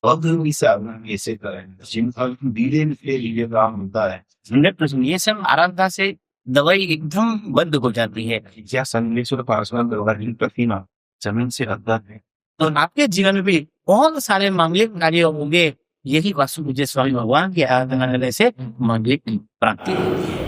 अगर इस ऐसे करें, जिनका धीरे धीरे काम होता है। 100% ये सब आरामदायक से दवाई एकदम बंद हो जाती है। या संदेशों पार्श्व व्यवहारिक प्रतिमा जमीन से अवगत है। तो आपके जीवन में भी बहुत सारे मांगलिक कार्य होंगे। यही वास्तु पूज्य स्वामी भगवान की आराधना करने से मांगलिक प्राप्ति होती है।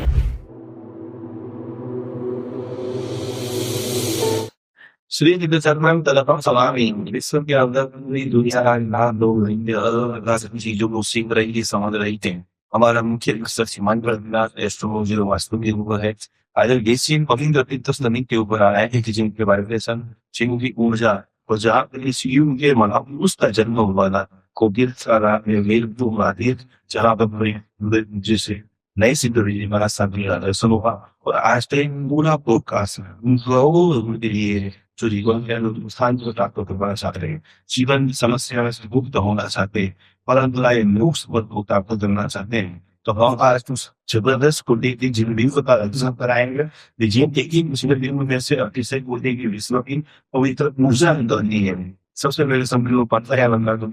श्री नित्यानंद तलपम सलामी विश्व के अंदर पूरी दुनिया का लाख लोग रहेंगे, अलग अलग चीजों को सीख रही समझ रही थे। हमारा मुख्य मकसद सीमांत पर एस्ट्रोलॉजी और वास्तु के ऊपर है। आज देशी पवित्र तीर्थस्थानी के ऊपर आया है कि जिनके वाइब्रेशन, जिनकी ऊर्जा और जहाँ पे इस युग के मना उसका जन्म हुआ था को गिर सारा में वेल तो आती जहाँ पर बड़े जिसे नई सिद्धि हमारा साथी दर्शन हुआ। और आज टाइम पूरा पॉडकास्ट लोगों के लिए जो जीवन के अनुरूप स्थान को प्राप्त करना चाहते हैं, जीवन की समस्या से मुक्त होना चाहते हैं, परंतु लाए मोक्ष पद को प्राप्त करना चाहते हैं, तो हम आज उस जबरदस्त कोटि की जिंदगी का अध्ययन कराएंगे। देखिए देखिए मुस्लिम में से अतिशय कोटि की विश्व की पवित्र ऊर्जा करनी है। सबसे पहले समझ पता है बंदा तो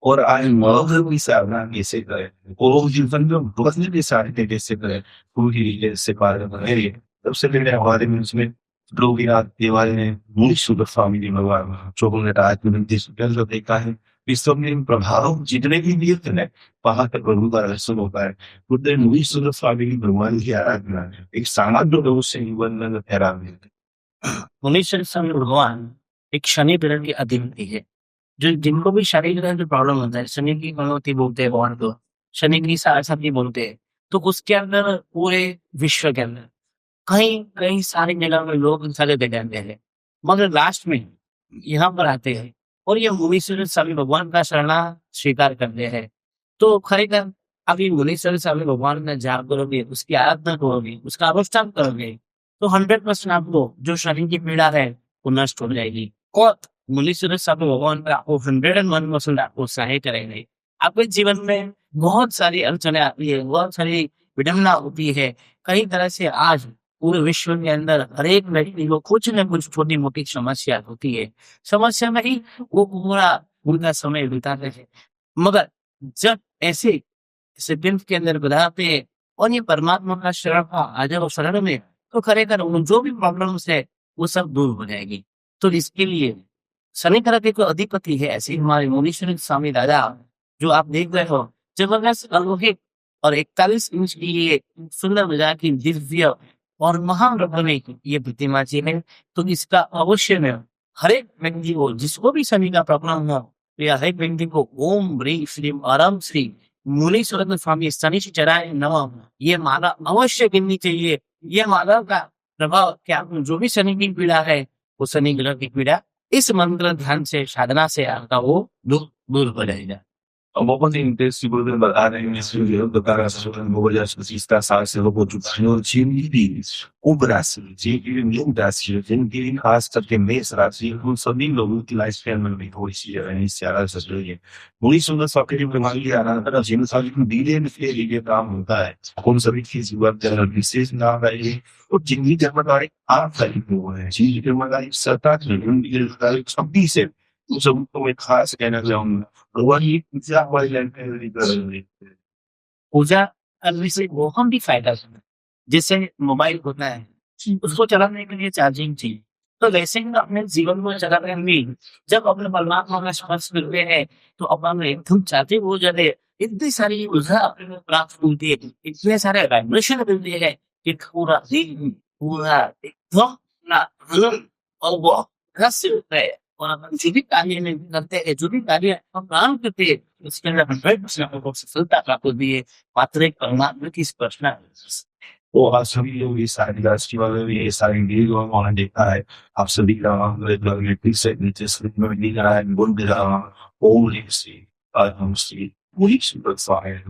और आज मगर भी साधना कैसे करें और जीवन में बदलने के साधने कैसे करें पूरी रीते से पालन करें। सबसे पहले हमारे में उसमें रघुनाथ देवालय ने मूल सुपर स्वामी भगवान चौबन आत्मनिर्देश जो देखा है विश्व में प्रभाव जितने भी तीर्थ है वहां तक प्रभु का दर्शन होता है। बुद्ध मूल सुपर स्वामी भगवान की आराधना एक सामान्य लोगों से जीवन में ठहरा है। मुनीश्वर स्वामी भगवान एक शनि ग्रह के अधिपति है। जो जिनको भी शनि ग्रह की प्रॉब्लम होता है, शनि की मनोती बोलते हैं भगवान को, शनि की साढ़े बोलते हैं। तो उसके अंदर पूरे विश्व के अंदर कहीं कहीं सारी जगह में लोग चले गए जाते हैं, मगर लास्ट में यहाँ पर आते हैं और ये मुनीश्वर स्वामी भगवान का शरणा स्वीकार करते हैं। तो खरेखर अभी मुनीश्वर स्वामी भगवान का जाप करोगे, उसकी आराधना करोगे, उसका अनुष्ठान करोगे, तो 100% आपको जो शरीर की पीड़ा है वो नष्ट हो जाएगी। और मुनीश्वर स्वामी भगवान का आपको 101% आपको सहाय करेंगे। आपके जीवन में बहुत सारी अड़चने आती है, बहुत सारी विडंबना होती है। कई तरह से आज पूरे विश्व के अंदर हर एक व्यक्ति को कुछ न कुछ छोटी मोटी समस्या होती है। समस्या में ही वो पूरा उनका समय बिताते हैं, मगर जब ऐसे सिद्धियों के अंदर बताते हैं और ये परमात्मा का शरण आ जाओ शरण में, तो खरेखर उन जो भी प्रॉब्लम्स है वो सब दूर हो जाएगी। तो इसके लिए शनि ग्रह के जो अधिपति है ऐसे हमारे मुनीश्वर स्वामी दादा जो आप देख रहे हो, जबरदस्त अलौकिक और 41 इंच की ये सुंदर मजाक की दिव्य और महान रत्न में ये प्रतिमा जी है। तो इसका अवश्य में हर एक व्यक्ति को जिसको भी शनि का प्रॉब्लम हो, तो या हर एक व्यक्ति को ओम ह्रीं श्रीं आराम श्री मुनीश्वर स्वामी शनिश्चराय नमः ये माला अवश्य गिननी चाहिए। ये माला का प्रभाव क्या जो भी शनि की पीड़ा है, वो शनि ग्रह की पीड़ा इस मंत्र ध्यान से साधना से आपका वो दूर दूर हो जाएगा। Vamos entender se o trabalhar em do cara olha está se robô do senhor Jimmy o braço de um braço de hasta que mês assim não só nem lo utilize family hoje iniciar essa história por isso não só que ele vai ligar na gente sabe que dele ele काम होता है कौन सा भी चीज work विशेष ना है और जिंदगी जिम्मेदारी आप सारी को है चीज जिम्मेदारी सत्ता जिम्मेदारी 26 है उस सबको मैं खास कहना चाहूंगा। वही पूजा वाली लाइब्रेरी कर रही है। पूजा करने से वो हम भी फायदा है। जैसे मोबाइल होता है, उसको चलाने के लिए चार्जिंग चाहिए। तो वैसे ही अपने जीवन को चलाने में जब अपने परमात्मा का स्पर्श करते हैं, तो अपन में एकदम चार्जिंग हो जाते हैं। इतनी सारी ऊर्जा अपने को प्राप्त होती है, इतने सारे वाइब्रेशन मिलते हैं कि पूरा दिन पूरा एकदम ना आनंद और वो रहस्य होता है। और अपन जो भी कार्य में करते हैं, जो भी कार्य हम काम करते हैं, उसके अंदर 100% आपको सफलता प्राप्त होती है। मात्र एक परमात्मा की स्पर्शना है। तो आप सभी लोग ये सारी राशि वाले भी ये सारी वीडियो ऑनलाइन देखा है। आप सभी का फिर से नीचे स्क्रीन में दिख रहा है बोल दे रहा हूँ ओम सी हम सी पूरी सुपर फायर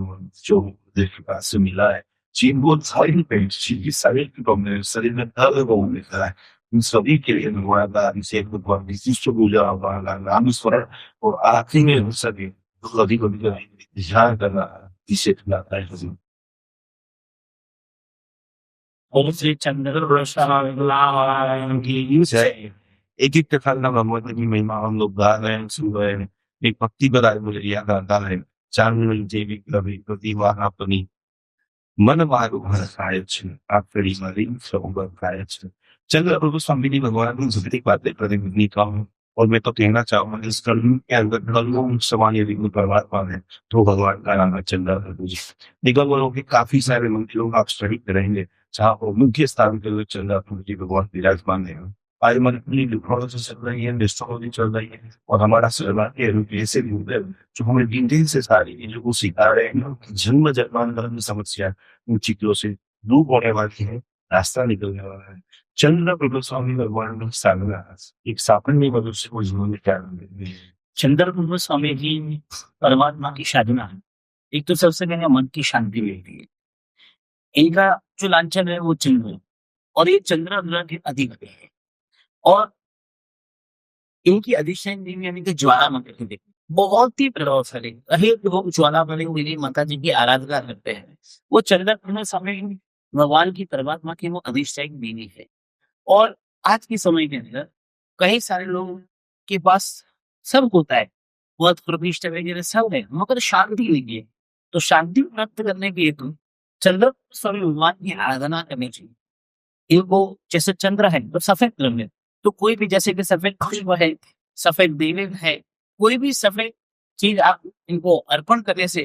जो देखने पास से मिला है चीन को सारी पेंट चीन की सारी प्रॉब्लम शरीर में दर्द वो मिलता है। इन सभी के लिए हमारा दान से भगवान विशिष्ट पूजा हमारा नाम स्मरण और आखिरी में सभी कभी कभी ध्यान करना इसे लाता है। ओम श्री चंद्र की जय। एक-एक कथा का भगवती की महिमा हम लोग गा रहे हैं, सुन रहे हैं। एक भक्ति भरा मुझे याद आता है, चांदनी देवी कवि प्रतिभा अपनी मन मारो हर खाए છે આપણી મારી સૌગર खाए છે चंद्रप्रभु स्वामी जी भगवान की जितनी बातें प्रतिनिधि का हूँ और मैं तो कहना चाहूंगा इस कलयुग के अंदर कलयुग समान्य विघ्न परमात्मा है तो भगवान का नाम है चंद्रप्रभु जी। निगम के काफी सारे मंदिरों का आप स्टडी करेंगे जहाँ पर मुख्य स्थान के लिए चंद्रप्रभु जी भगवान विराजमान है। आज मंथली लिथोलॉजी चल रही है, एस्ट्रोलॉजी चल रही है और हमारा सर्वांगीण रूप ऐसे भी होते हैं जो हमें डिटेल से सारी चीजों को सिखा रहे हैं। जन्म जन्मांतर की समस्या उन चीजों से दूर होने वाली है, रास्ता निकलने वाला है। चंद्र प्रभु स्वामी भगवान का साधना एक सामान्य मनुष्य को जीवन में क्या मिलती है। चंद्रप्रभु स्वामी जी परमात्मा की साधना है। एक तो सबसे पहले मन की शांति मिलती है। इनका जो लांछन है वो चंद्र है और ये चंद्र ग्रह के अधिपति है और इनकी अधिष्ठान देवी यानी कि ज्वालामुखी देवी बहुत ही प्रभावशाली। अनेक लोग ज्वालामुखी देवी माता जी की आराधना करते हैं। वो चंद्रप्रभु स्वामी भगवान की परमात्मा की वो अधिष्ठान देवी है और आज के समय के अंदर कई सारे लोगों के पास सब होता है, पद प्रतिष्ठा वगैरह सब है, मगर शांति नहीं है। तो शांति प्राप्त करने के हेतु चंद्र स्वामी भगवान की आराधना करनी चाहिए। इनको जैसे चंद्र है तो सफेद रंग है, तो कोई भी जैसे कि सफेद पुष्प है, सफेद देवे है, कोई भी सफेद चीज आप इनको अर्पण करने से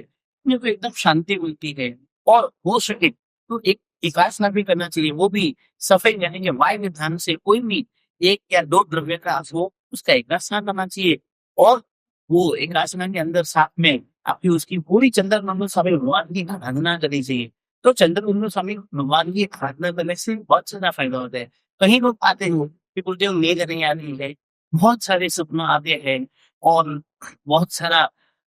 इनको एकदम शांति मिलती है और हो सके तो एक उपासना भी करना चाहिए, वो भी सफेद यानी कि वायु धान से कोई भी 1 या 2 द्रव्य का हो उसका उपासना करना चाहिए और वो उपासना के अंदर साथ में आपकी उसकी पूरी चंद्रप्रभु स्वामी भगवान की आराधना करनी चाहिए। तो चंद्रप्रभु स्वामी भगवान की आराधना करने से बहुत सारा फायदा होता है। कहीं लोग आते हो कि गुरुदेव नींद नहीं आ रही है, बहुत सारे सपना आते हैं और बहुत सारा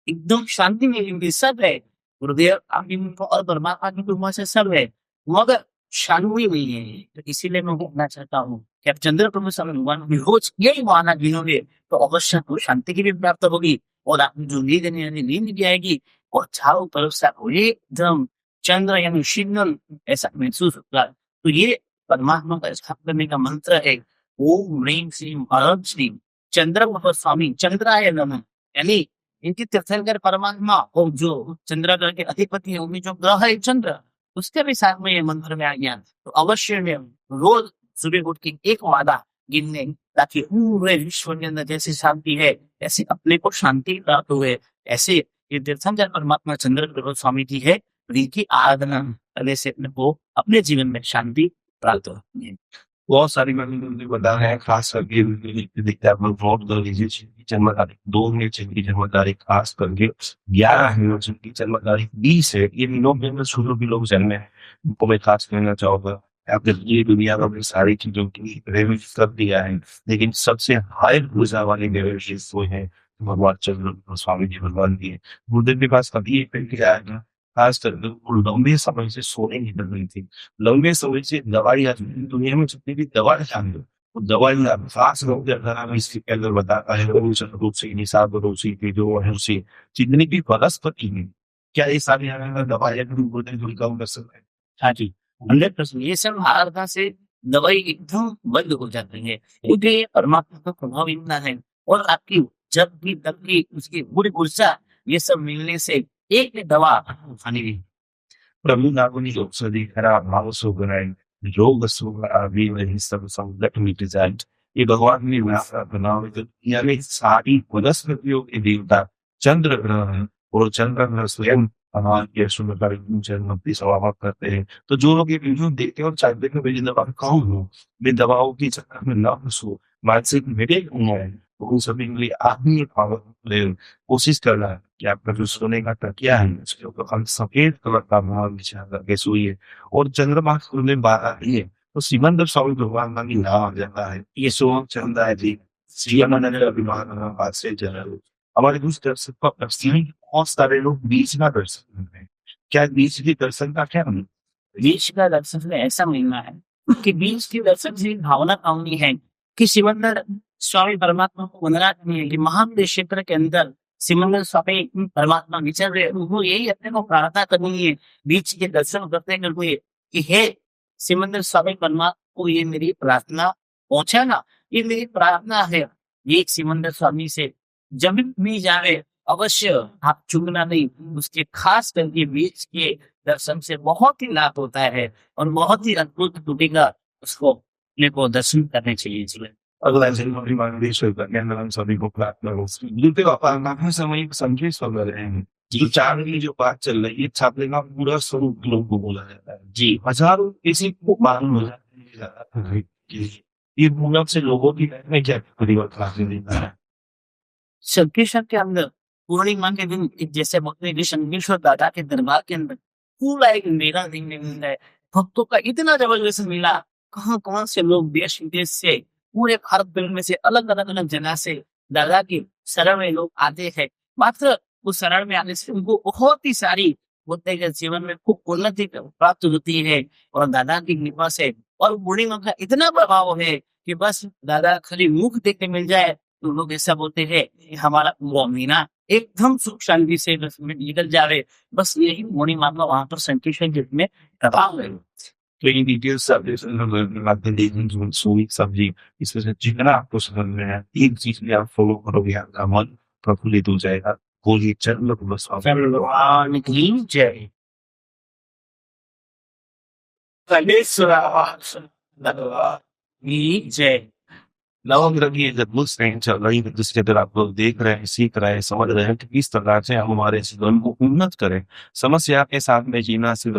एकदम शांति नहीं मिलती, सब है गुरुदेव आपकी कृपा और परमात्मा की कृपा से सब है, मगर शांति नहीं है। तो इसीलिए मैं कहना चाहता हूँ कि आप चंद्रप्रभु स्वामी भगवान की रोज यही माना गिनोगे तो अवश्य आपको शांति की भी प्राप्त होगी और आपकी जो नींद नहीं आनी नींद भी आएगी और चारों तरफ से आपको एकदम चंद्र यानी शीतल ऐसा महसूस होगा। तो ये परमात्मा का स्थापना करने का मंत्र है ओम ह्रीं श्रीं परम श्रीं चंद्रप्रभु स्वामी चंद्राय नमः। यानी इनकी तीर्थंकर परमात्मा और जो चंद्र ग्रह के अधिपति है उनमें जो ग्रह है चंद्र उसके भी साथ में ये मंत्र में आ गया। तो अवश्य में रोज सुबह उठ के एक वादा गिनने ताकि पूरे विश्व के अंदर जैसी शांति है ऐसे अपने को शांति प्राप्त हुए। ऐसे ये तीर्थंकर परमात्मा चंद्रप्रभु स्वामी जी है, इनकी आराधना करने से अपने को अपने जीवन में शांति प्राप्त होती है। बहुत सारी मैंने बता रहे हैं, खास करके देखते हैं आप लोग वोट कर लीजिए जिनकी जन्म तारीख 2 है, जिनकी जन्म तारीख खास करके 11 है और जिनकी जन्म तारीख 20 है, ये तीनों में अंदर शुरू भी लोग जन्मे हैं। उनको मैं खास कहना चाहूंगा आपने ये दुनिया में सारी चीजों की रेवेज कर दिया है, लेकिन सबसे हाई ऊर्जा वाली रेवेज वो है भगवान चंद्र स्वामी जी भगवान की है। गुरुदेव के पास कभी एक व्यक्ति आया था, खास करके वो लंबे समय से सोने की लग रही थी, लंबे समय से दवाइयाँ दुनिया में जितनी भी दवाएं जान लो वो दवाइयाँ खास रोग अगर हम इसके अंदर बताता है रूप से निसाब रूसी की जो है उसी जितनी भी वनस्पति है क्या ये सारी दवाइयाँ भी कम कर सकते हैं। हाँ जी 100% ये सब आराधना से दवाई एकदम बंद हो जाती है क्योंकि ये परमात्मा का प्रभाव इतना है और आपकी जब भी तब की उसकी पूरी ऊर्जा ये सब मिलने से एक दवा खानी भी प्रभु नागुनी औषधि खराब मानसो बनाए रोग भी वही सब संकट मिट जाए। ये भगवान ने बनाओ यानी सारी वनस्पतियों के देवता चंद्र ग्रह है और चंद्र ग्रह स्वयं भगवान के जन्मति समाप्त करते हैं। तो जो लोग ये वीडियो देखते हैं और चाहते हैं मेरी दवा कौन हो, मैं दवाओं की चक्कर में ना फंसू, मानसिक मेरे है तो उन सभी के लिए आप ही कोशिश करना है कि आपका जो सोने का तकिया है उसके ऊपर हम सफेद कलर का भाव बिछा करके सोइए और चंद्रमा में बात आती है तो सिमंदर स्वामी भगवान का भी नाम आ जाता है। ये सोम चंद्र है जी हमारे उस दर्शक को बहुत सारे लोग बीच का दर्शन करते हैं। क्या बीच के दर्शन का क्या मतलब? बीच का दर्शन में ऐसा महिमा है कि बीच के दर्शन से भावना कामनी है कि सिमंदर स्वामी परमात्मा को वंदना करनी है कि महान क्षेत्र के अंदर सिमंदर स्वामी परमात्मा विचर रहे उनको यही अपने को प्रार्थना करनी है बीच के दर्शन करते हुए कि हे सिमंदर स्वामी परमात्मा को ये मेरी प्रार्थना पहुंचा ना ये मेरी प्रार्थना है ये सिमंदर स्वामी से, जब भी जावे अवश्य आप चूकना नहीं, उसके खास करके बीच के दर्शन से बहुत ही लाभ होता है और बहुत ही अद्भुत टूटेगा उसको अपने को दर्शन करने चाहिए जीवन। अगला जन्म हमारी देश का कहना हम सभी को प्रार्थना हो। दूसरे अपना समय संदेश वगैरह हैं जो चार की जो बात चल रही है छात्र का पूरा स्वरूप लोगों को बोला जाता है जी हजारों किसी को मालूम हो जाता है कि ये पूनम से लोगों की लाइफ में क्या परिवर्तन आने देता है। शंकेश्वर के अंदर पूर्णिमा के दिन एक जैसे बोलते हैं कि शंकेश्वर दादा के दरबार के अंदर पूरा एक मेला देखने मिलता है। भक्तों का इतना जबरदस्त मेला, कहाँ कहाँ से लोग देश विदेश से पूरे भारत भर में से अलग जगह से दादा की शरण में लोग आते हैं। मात्र उस शरण में आने से उनको बहुत ही सारी बोलते हैं कि जीवन में खूब उन्नति प्राप्त होती है और दादा की कृपा से। और पूर्णिमा का इतना प्रभाव है कि बस दादा खाली मुख देखने मिल जाए तो लोग ऐसा बोलते हैं कि हमारा पूरा महीना एकदम सुख शांति से बस में निकल जावे। बस यही पूर्णिमा का वहां पर संकेश्वर जी में प्रभाव है। तो इन डिटेल्स सब्जी इसमें से जितना आपको समझ में है एक चीज में आप फॉलो करोगे आपका मन प्रफुल्लित हो जाएगा। बोलिए चलो बस भगवान की जय। की जय। नवग्रह की एक अद्भुत श्रेणी चल रही है जिसके अंदर आप लोग देख रहे हैं सीख रहे हैं समझ रहे हैं कि किस प्रकार से हम हमारे जीवन को उन्नत करें। समस्या के साथ में जीना से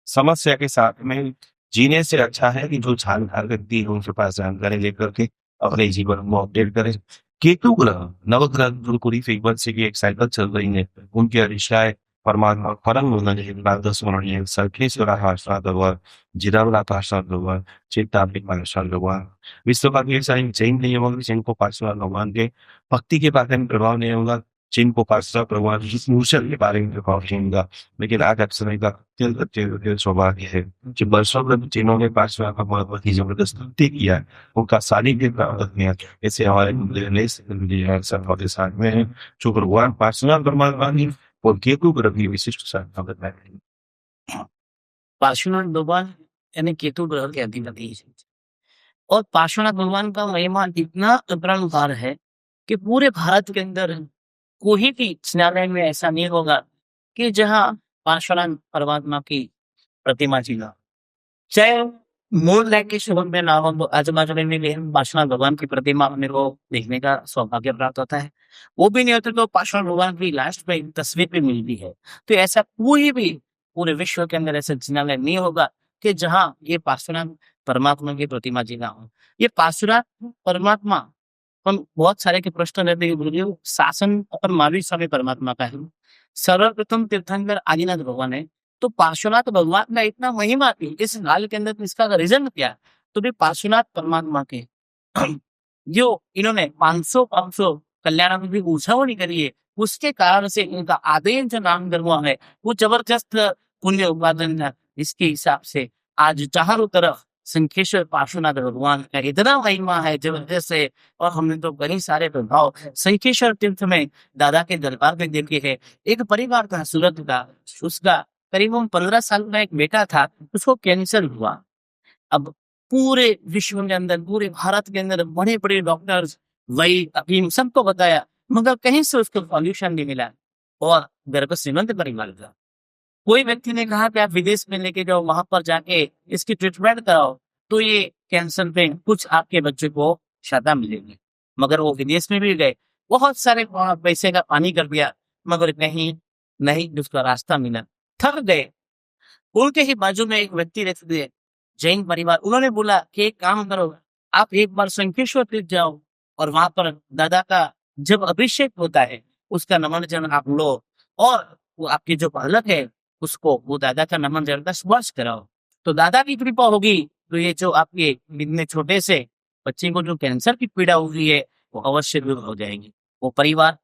समस्या के साथ में जीने से अच्छा है कि जो जानकार व्यक्ति है उनके पास जानकारी लेकर के अपने जीवन को अपडेट करें। केतु ग्रह नवग्रह जो पूरी फ्रीक्वेंसी की एक साइकिल चल रही है उनके अधिशाय परमात्मा परम स्मरणीय सर्खेश्वर जिरावला चेतात्मिक भगवान विश्व का ढेर सारी जैन नहीं होगा जिनको पार्श्वनाथ भगवान के भक्ति के बारे में प्रभाव नहीं होगा, जिनको पार्श्वनाथ भगवान भूषण के बारे में प्रभाव नहीं होगा। लेकिन आज आप समय का अत्यंत सौभाग्य है कि वर्षों में जिन्होंने पार्श्वनाथ भगवान की जबरदस्त भक्ति किया है उनका सानिध्य प्राप्त किया। ऐसे हमारे साथ में है जो भगवान पार्श्वनाथ भगवान और केतु ग्रह की विशिष्ट साधना है। पार्श्वनाथ भगवान यानी केतु ग्रह के अधिपति है और पार्श्वनाथ भगवान का महिमा इतना अपरंपार है कि पूरे भारत के अंदर कोई भी स्नालय में ऐसा नहीं होगा कि जहां पार्श्वनाथ परमात्मा की प्रतिमा जी ना, चाहे मूल लाइक के शुभ में ना हो तो आजू बाजू में भी पार्श्वनाथ भगवान की प्रतिमा मेरे को देखने का सौभाग्य प्राप्त होता है। वो भी नहीं होता तो पार्श्वनाथ भगवान की लास्ट में तस्वीर भी मिलती है। तो ऐसा कोई भी पूरे विश्व के अंदर ऐसा जिनालय नहीं होगा कि जहां ये पार्श्वनाथ परमात्मा की प्रतिमा जी ना हो। ये पार्श्वनाथ परमात्मा हम बहुत सारे के प्रश्न रहते हैं शासन अपन महावीर स्वामी परमात्मा का है। सर्वप्रथम तीर्थंकर आदिनाथ भगवान है तो पार्श्वनाथ भगवान का इतना महिमा थी इस हाल के अंदर इसका रीजन क्या तो भी पार्श्वनाथ परमात्मा के जो इन्होंने 500 कल्याण की उछावनी करी है उसके कारण से इनका आदेश जो नाम धर्म है वो जबरदस्त पुण्य उपादन है। इसके हिसाब से आज चारों तरफ संकेश्वर पार्श्वनाथ भगवान का इतना महिमा है जबरदस्त है। और हमने तो कई सारे प्रभाव संकेश्वर तीर्थ में दादा के दरबार में देखे हैं। एक परिवार था सूरत का, उसका करीबन 15 साल का एक बेटा था, उसको कैंसर हुआ। अब पूरे विश्व के अंदर पूरे भारत के अंदर बड़े बड़े डॉक्टर्स वही हकीम सबको बताया मगर कहीं से उसको सॉल्यूशन नहीं मिला और गर्भ श्रीमंत परिवार था। कोई व्यक्ति ने कहा कि आप विदेश में लेके जाओ वहां पर जाके इसकी ट्रीटमेंट कराओ तो ये कैंसर पे कुछ आपके बच्चे को क्षमता मिलेगी। मगर वो विदेश में भी गए, बहुत सारे पैसे का पानी कर दिया मगर कहीं नहीं उसका रास्ता मिला, थक गए। उनके ही बाजू में एक व्यक्ति रहते थे जैन परिवार, उन्होंने बोला कि एक काम करो आप एक बार शंकेश्वर तीर्थ जाओ और वहां पर दादा का जब अभिषेक होता है उसका नमन जन आप लो और वो आपकी जो बालक है उसको वो दादा का नमन जन का स्पर्श कराओ तो दादा की कृपा होगी तो ये जो आपके इतने छोटे से बच्चे को जो कैंसर की पीड़ा हो रही है वो अवश्य दूर हो जाएगी। वो परिवार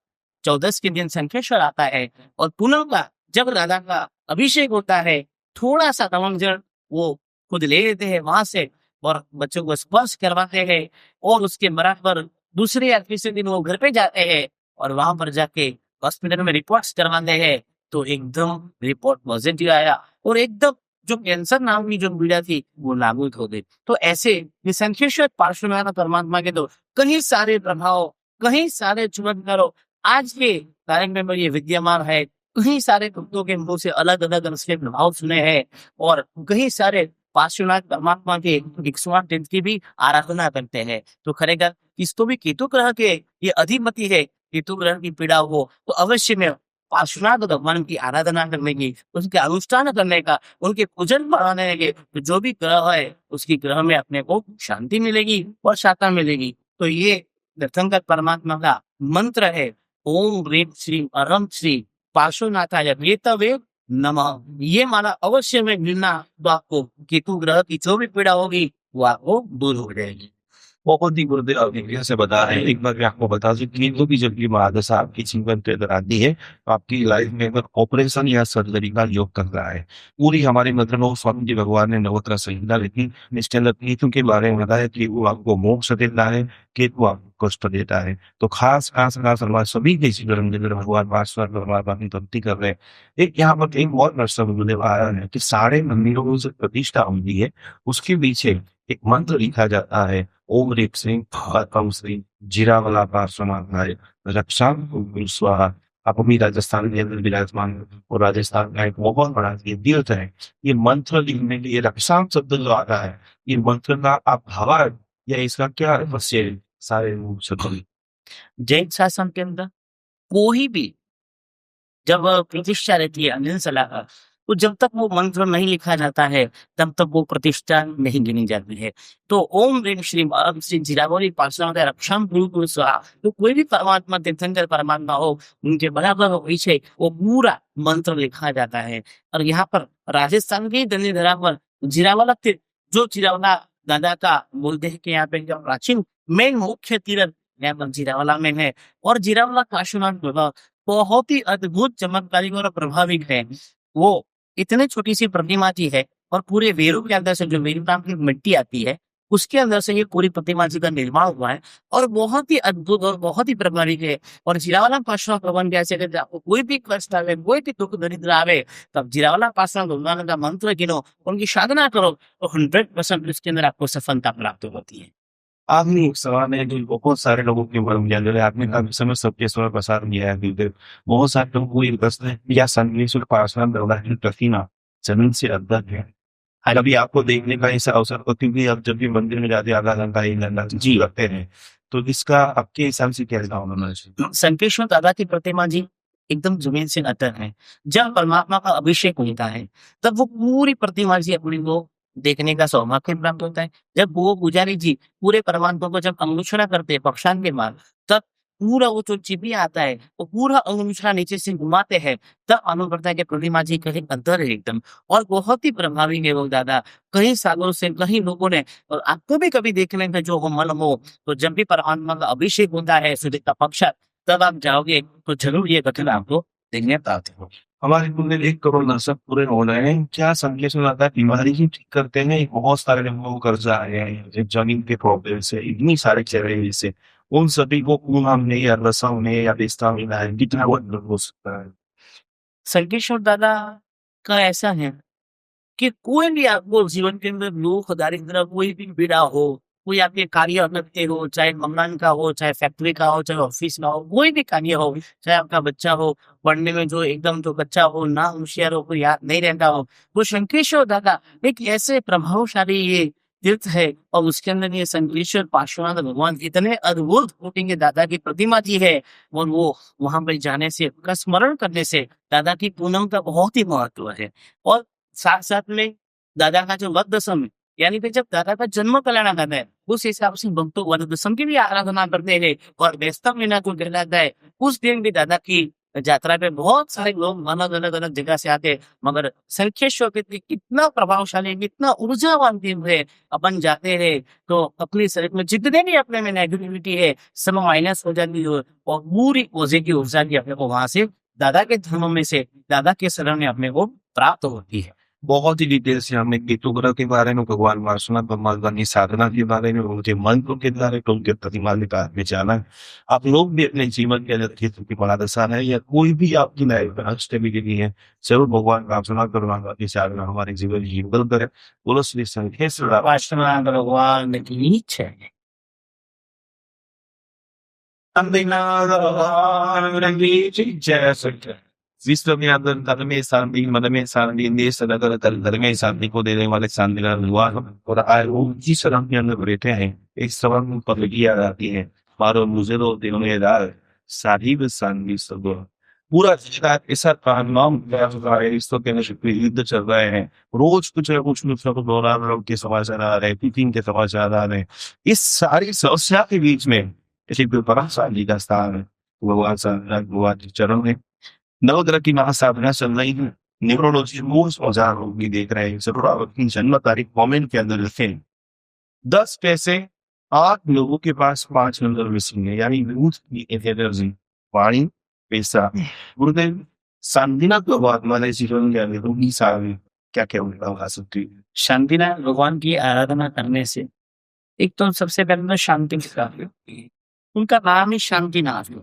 14 के दिन शंकेश्वर आता है और पुनः का जब दादा का अभिषेक होता है थोड़ा सा नमन जन वो खुद ले लेते हैं वहां से और बच्चों को स्पर्श करवाते हैं और उसके बराबर दूसरे या तीसरे दिन वो घर पे जाते हैं और वहां पर जाके हॉस्पिटल में रिपोर्ट्स करवाते हैं तो एकदम रिपोर्ट पॉजिटिव आया और एकदम जो कैंसर नाम की जो पीड़ा थी वो नाबूद हो गई। तो ऐसे ये शंखेश्वर पार्श्वनाथ परमात्मा के तो कई सारे प्रभाव, कई सारे चमत्कारों आज के कार्यक्रम में ये विद्यमान है। कई सारे भक्तों के मुंह से अलग अलग उसके प्रभाव सुने हैं और कई सारे पार्श्वनाथ परमात्मा के 108 दिन की भी आराधना करते हैं। तो खरेखर किसको भी केतु ग्रह के ये अधिपति है, केतु ग्रह की पीड़ा हो तो अवश्य में पार्श्वनाथ भगवान की आराधना करने की, उसके अनुष्ठान करने का, उनके पूजन बढ़ाने के, तो जो भी ग्रह है उसकी ग्रह में अपने को शांति मिलेगी और शांता मिलेगी। तो ये तीर्थंकर परमात्मा का मंत्र है, ओम ह्रीं श्रीं अरहं श्री पार्श्वनाथाय वेतवे नमः। ये माला अवश्य में मिलना तो आपको केतु ग्रह की जो भी पीड़ा होगी वो आपको दूर हो जाएगी। बहुत ही गुरुदेव आप से बता रहे हैं। एक बार मैं आपको बता दूं कि केतु की जब भी महादशा आपकी जीवन के अंदर आती है, तो आपकी लाइफ में अगर ऑपरेशन या सर्जरी का योग कर रहा है, पूरी हमारी मतलब स्वामी जी भगवान ने नवोत्तरा संहिता लिखी, इसके अंदर केतु के बारे में बताया कि वो आपको मोक्ष देता है, केतु आपको कष्ट देता है। तो खास हमारे सभी देशी धर्म जिधर भगवान परमात्मा की भक्ति कर रहे हैं। एक यहाँ पर एक और प्रश्न गुरुदेव आ रहा है कि सारे मंदिरों में जो प्रतिष्ठा होती है उसके पीछे एक मंत्र लिखा जाता है, ओम ह्रीं श्रीं अरहं श्रीं जीरावला पार्श्वनाथाय रक्षां स्वाहा। आप अभी राजस्थान के अंदर विराजमान हो और राजस्थान का एक बहुत बड़ा ये तीर्थ है। ये मंत्र लिखने के लिए रक्षां शब्द जो आता है, ये मंत्र का आप भावार्थ या इसका क्या रहस्य है? सारे लोग शब्द जैन शासन के अंदर कोई भी जब प्रतिष्ठा रहती है अनिल सलाह का, तो जब तक वो मंत्र नहीं लिखा जाता है तब तक वो प्रतिष्ठा नहीं गिनी जाती है। तो ओम ह्रीं श्रीं अरहं श्रीं जीरावली पार्श्वनाथाय रक्षां कुरु स्वाहा। तो कोई भी परमात्मा तीर्थंकर परमात्मा हो, उनके बराबर हो पीछे वो पूरा मंत्र लिखा जाता है। और यहाँ पर राजस्थान की दंडी धरा पर जीरावला तीर्थ, जो जीरावला दादा का बोलते हैं कि यहाँ पे जो प्राचीन मेन मुख्य तीर्थ यहाँ पर जीरावला में है। और जीरावला पार्श्वनाथ बाबा बहुत ही अद्भुत, चमत्कारिक और प्रभाविक है। वो इतने छोटी सी प्रतिमा जी है और पूरे वेरू के अंदर से जो वेरू नाम की मिट्टी आती है उसके अंदर से ये पूरी प्रतिमा जी का निर्माण हुआ है और बहुत ही अद्भुत और बहुत ही प्रभाविक है। और जीरावला पार्श्वनाथ भगवान कैसे कहते हैं, आपको कोई भी कष्ट आवे, कोई भी दुख दरिद्र आवे, तब जीरावला पार्श्वनाथ भगवान का मंत्र गिनो, उनकी साधना करो तो 100% उसके अंदर आपको सफलता प्राप्त होती है। आखिरी एक सवाल है जो बहुत सारे लोगों के मन में है, आपने काफी समय सबके समय प्रसार किया है गुरुदेव। बहुत सारे लोगों को ये प्रश्न है या संगमेश्वर पार्श्वनाथ भगवान की प्रतिमा जमीन से अद्भुत है, कभी आपको देखने का ऐसा अवसर हो, क्योंकि आप जब भी मंदिर में जाते आधा घंटा एक घंटा जी रखते हैं, तो इसका आपके हिसाब से क्या होना चाहिए? संकेश्वर दादा की प्रतिमा जी एकदम जमीन से अतर है। जब परमात्मा का अभिषेक होता है तब वो पूरी प्रतिमा जी अपने को देखने का सौभाग्य प्राप्त होता है। जब वो पुजारी जी पूरे परमात्मा को जब अंगुष्ठा करते हैं पक्षांग के बाद, तब पूरा वो जो चिपी आता है वो पूरा अंगुष्ठा नीचे से घुमाते हैं, तब अनुभव करता है कि प्रतिमा जी कहीं अंदर है एकदम। और बहुत ही प्रभावी है वो दादा। कई सालों से कई लोगों ने, और आपको भी कभी देखने का जो मन हो, तो जब भी परमात्मा का अभिषेक होता है सूर्य का पक्षात, तब आप जाओगे तो जरूर ये घटना आपको देखने प्राप्त होगी। हमारे पूरे 1 करोड़ दर्शक पूरे हो रहे हैं, क्या संकेत आता है बीमारी ही ठीक करते हैं? बहुत सारे लोगों को कर्जा आए हैं, जमीन के प्रॉब्लम से, इतनी सारे चेहरे से, उन सभी को पूनम ने या रसम ने या रिश्ता मिला है, कितना हो सकता है? संकेश्वर दादा का ऐसा है कि कोई भी आपको जीवन के अंदर दुख दारिद्र कोई भी पीड़ा हो, कोई आपके कार्य अनगत्य हो, चाहे मकान का हो, चाहे फैक्ट्री का हो, चाहे ऑफिस का हो, कोई भी कार्य हो, चाहे आपका बच्चा हो पढ़ने में जो एकदम जो बच्चा हो ना होशियार हो, कोई याद नहीं रहता हो, वो शंकेश्वर दादा एक ऐसे प्रभावशाली ये तीर्थ है। और उसके अंदर ये शंकेश्वर पार्श्वनाथ भगवान इतने अद्भुत कोटि के दादा की प्रतिमा जी है। और वो वहां पर जाने से, उनका स्मरण करने से दादा की पूनम का बहुत ही महत्व है। और साथ साथ में दादा का जो वध दशम है, यानी कि जब दादा का जन्म कल्याण करता है, उस हिसाब से भक्तों वध दशम की भी आराधना करते हैं। और व्यस्तम महीना को कहलाता है, उस दिन भी दादा की यात्रा पे बहुत सारे लोग अलग अलग अलग जगह से आते हैं। मगर संकेश्वर के कितना प्रभावशाली, कितना ऊर्जावान दिन है, अपन जाते हैं तो अपने शरीर में जितने भी अपने में नेगेटिविटी है सब माइनस हो जाती है और पूरी पॉजिटिव ऊर्जा भी अपने को वहां से दादा के धर्म में से, दादा के शरण में अपने को प्राप्त होती है। बहुत ही डिटेल से हमने केतु के बारे में, भगवान वासुनाथ भगवान की साधना के बारे में, उनके मंत्र के बारे में, उनके प्रतिमा के बारे में जाना। आप लोग भी अपने जीवन के अंदर केतु की महादशा है या कोई भी आपकी लाइफ में अनस्टेबिलिटी है, जरूर भगवान वासुनाथ भगवान की साधना हमारे जीवन की युगल करे। बोलो श्री संकेश्वर वासुदेव भगवान की जय। विश्व में अंदर धर्म में शांति, मन में शांति, देश नगर धर्म में शांति को देने वाले शांति का भगवान और आए वो जिस शरण के अंदर बैठे हैं, एक शरण पर किया जाती है, मारो मुझे तो देवनेदार साधी व शांति सब पूरा ऐसा नाम इस के अंदर युद्ध चल रहे हैं। रोज कुछ न कुछ दौरान के समाचार आ रहे हैं, पीपिंग के समाचार आ रहे हैं। इस सारी समस्या के बीच में ऐसी बड़ा शांति का स्थान है भगवान के चरण में। नवग्रह की महासाधना चल रही है, न्यूरोलॉजी मोस्ट औजार लोग भी देख रहे हैं। जरूर आप अपनी जन्म तारीख कमेंट के अंदर लिखें। 10 पैसे 8 लोगों के पास 5 नंबर मिसिंग है, यानी यूथ की एनर्जी, वाणी, पैसा। गुरुदेव शांतिनाथ भगवान हमारे जीवन के अंदर उन्हीं साल क्या क्या उनका हो सकती है? शांतिनाथ भगवान की आराधना करने से एक तो सबसे पहले तो शांति की प्राप्ति होती है। उनका नाम ही शांतिनाथ है,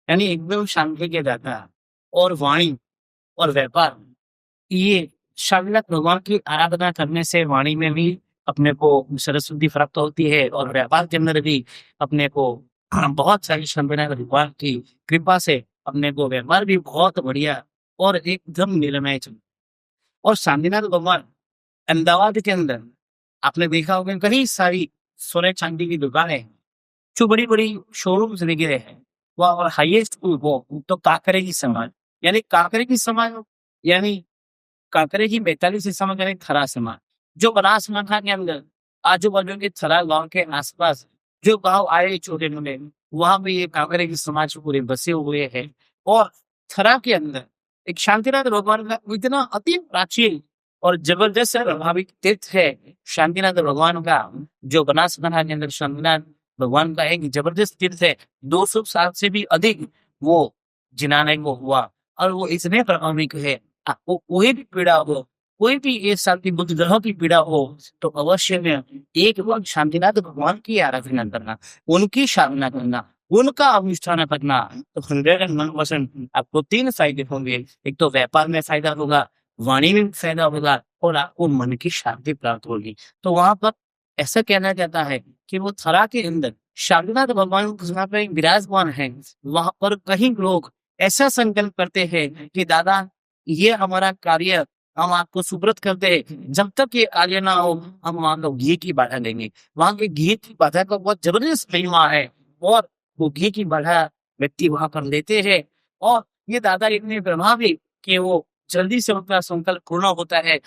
यानी एकदम शांति के दाता। और वाणी और व्यापार, ये शांतिनाथ भगवान की आराधना करने से वाणी में भी अपने को सरस्वती प्राप्त होती है और व्यापार के अंदर भी अपने को बहुत सारी शांतिनाथ भगवान की कृपा से अपने को व्यापार भी बहुत बढ़िया और एकदम निरमय चलता। और शांतिनाथ भगवान अहमदाबाद के अंदर आपने देखा होगा कई सारी सोने चांदी की दुकानें, जो बड़ी बड़ी शोरूम्स वगैरह है, वह और हाईएस्ट वो तो काकरे की समाज, यानी काकरे की समाज, यानी काकरे की 42 समाज, यानी थरा समाज, जो बनासकांठा के अंदर आजू बाजू के थरा गांव के आसपास जो गांव आए छोटे मोटे, वहां पे ये काकरे की समाज पूरे बसे हुए हैं। और थरा के अंदर एक शांतिनाथ भगवान का इतना अति प्राचीन और जबरदस्त प्रभावित तीर्थ है शांतिनाथ भगवान का, जो बनासकांठा के अंदर शांतिनाथ भगवान का एक जबरदस्त तीर्थ है। 200 साल से भी अधिक वो जिनाने को हुआ और वो इतने प्रभावित है। आपको कोई भी पीड़ा हो, कोई भी एक साल की बुद्ध ग्रह की पीड़ा हो, तो अवश्य में एक बार शांतिनाथ भगवान की आराधना करना, उनकी साधना करना, उनका अनुष्ठान करना, तो 101% आपको 3 फायदे होंगे। एक तो व्यापार में फायदा होगा, वाणी में फायदा होगा और आपको मन की शांति प्राप्त होगी। तो वहां पर ऐसा कहना जाता है कि वो थरा के अंदर शांतिनाथ भगवान जहाँ पे विराजमान है, वहां पर कहीं लोग ऐसा संकल्प करते हैं कि दादा ये हमारा कार्य हम आपको सुब्रत करते हैं, जब तक ये कार्य ना हो हम वहां को घी की बाधा देंगे। वहां के घी की बाधा का बहुत जबरदस्त महिमा है और वो घी की बाधा व्यक्ति वहां पर लेते हैं और ये दादा इतने प्रभावी कि वो जल्दी से उनका संकल्प पूर्ण होता है,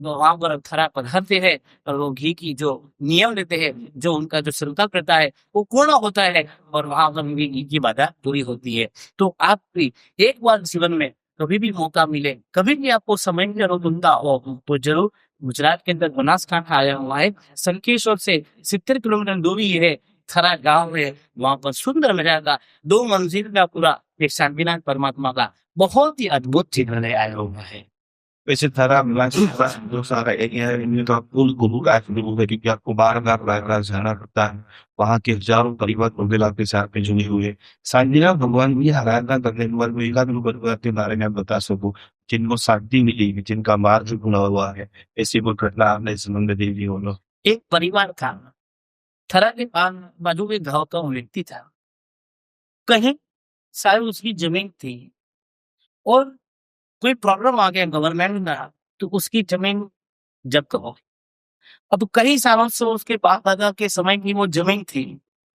तो वहां पर थरा पधारते हैं और वो घी की जो नियम लेते हैं, जो उनका जो संकल्प रहता है वो पूर्ण होता है और वहां पर उनकी घी की बाधा पूरी होती है। तो आप भी एक बार जीवन में कभी भी मौका मिले, कभी भी आपको समय की जरूरत हो, तो जरूर गुजरात के अंदर बनासकांठा आया हुआ है, संकेश्वर से 70 किलोमीटर दूरी है, थरा गांव है, वहां पर सुंदर मजा का 2 मंजिल का पूरा एक शांतिनाथ परमात्मा का बहुत ही अद्भुत चित्र आया हुआ है। वैसे थरा जो सारा एरिया है, इनमें तो आपको गुरु का है क्योंकि आपको बार-बार प्रयागराज जाना पड़ता है। वहाँ के हजारों परिवार मंदिर आपके साथ में जुड़े हुए हैं। शांतिनाथ भगवान की आराधना करने के बाद एकाध परिवार के बारे में आप बता सको, जिनको शांति मिली, जिनका मार्ग खुला हुआ है, ऐसी कोई घटना आपने संबंध देखी हो तो? एक परिवार था, थरा के बाजू में गांव का व्यक्ति था, कहीं शायद उसकी जमीन थी और कोई प्रॉब्लम आ गया गवर्नमेंट का, तो उसकी जमीन जब्त हो गई। अब कई सालों से उसके बाप दादा के समय की वो जमीन थी,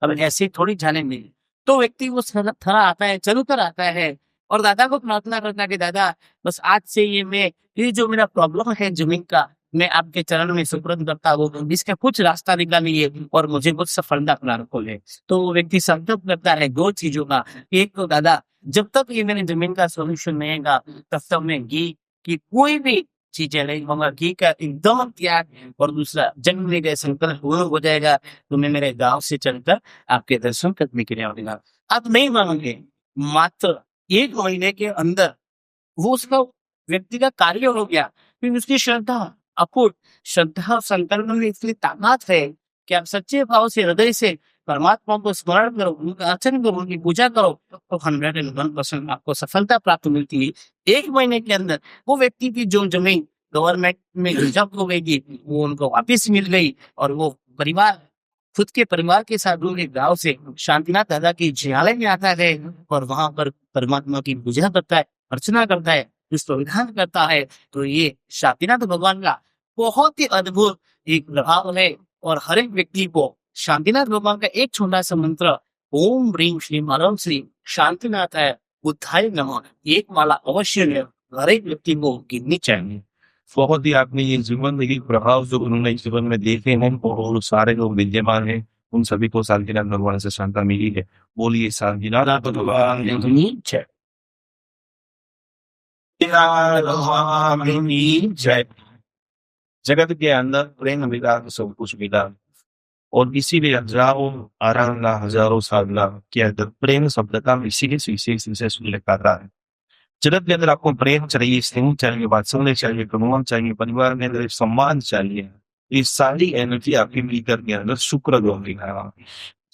अब ऐसे थोड़ी जाने मिली। तो व्यक्ति वो थरा आता है, चल कर आता है और दादा को प्रार्थना करता है कि दादा बस आज से ये जो मेरा प्रॉब्लम है जमीन का, मैं आपके चरण में सुपुर्द करता हूँ, इसका कुछ रास्ता निकालिए और मुझे कुछ सफलता प्रदान खोले। तो वो व्यक्ति संकल्प करता है 2 चीजों का, एक तो दादा जब तक ये मेरी जमीन का सोल्यूशन नहीं होगा तब तक मैं घी की कोई भी चीजें नहीं होगा, घी का एकदम त्याग। और दूसरा जब मेरे संकल्प पूर्ण हो जाएगा तो मैं मेरे गांव से चलकर आपके दर्शन करने के लिए आऊंगा। आप नहीं मानोगे, मात्र 1 महीने के अंदर वो उसका व्यक्ति का कार्य हो गया। फिर उसकी श्रद्धा अकूट, श्रद्धा और संकल्प में इतनी ताकत है कि आप सच्चे भाव से हृदय से परमात्मा को स्मरण करो, उनका अर्चन करो, उनकी पूजा करो, तो 101% आपको सफलता प्राप्त मिलती है। 1 महीने के अंदर वो व्यक्ति की जो जमीन गवर्नमेंट में जब्त हो गई थी, वो उनको वापिस मिल गई और वो परिवार खुद के परिवार के साथ दूर एक गांव से शांतिनाथ दादा की जियालय में आता है और वहां पर परमात्मा की पूजा करता है, अर्चना करता है, विष्णु विधान करता है। तो ये शांतिनाथ भगवान का बहुत ही अद्भुत एक प्रभाव है। और हर एक व्यक्ति को शांतिनाथ भगवान का एक छोटा सा मंत्र ओम ह्रीं श्रीं अलम श्री शांतिनाथाय बुद्धाय नमः, एक माला अवश्य हर एक व्यक्ति को गिननी चाहिए। बहुत ही आपने ये जीवन के प्रभाव जो उन्होंने जीवन में देखे हैं और सारे लोग विद्यमान हैं, उन सभी को शांतिनाथ भगवान से शांता मिली है। बोलिए शांतिनाथ भगवान की जय। जय। जगत के अंदर प्रेम मिला तो सब कुछ मिला, और इसीलिए हजारों साधना के अंदर प्रेम शब्द का विशेष विशेष विशेष उल्लेख आता है। जगत के अंदर आपको प्रेम चाहिए, स्नेह चाहिए, वात्सल्य चाहिए, गुणवान चाहिए, परिवार में अंदर सम्मान चाहिए। ये सारी एनर्जी आपके भीतर के अंदर शुक्र ग्रह की है।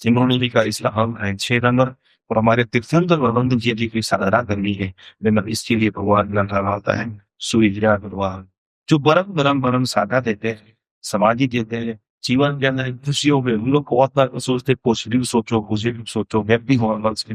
जिन्होंने भी कहा इसका हम है 6 नंबर, और हमारे तीर्थंकर प्रबंध जी की साधना करनी है, इसके लिए भगवान का नाम आता है सूर्य भगवान, जो परम साधा देते हैं, समाधि देते हैं। जीवन के अंदर खुशियों में हम लोग बहुत बार सोचते पॉजिटिव सोचो, हैप्पी हॉर्मोन्स।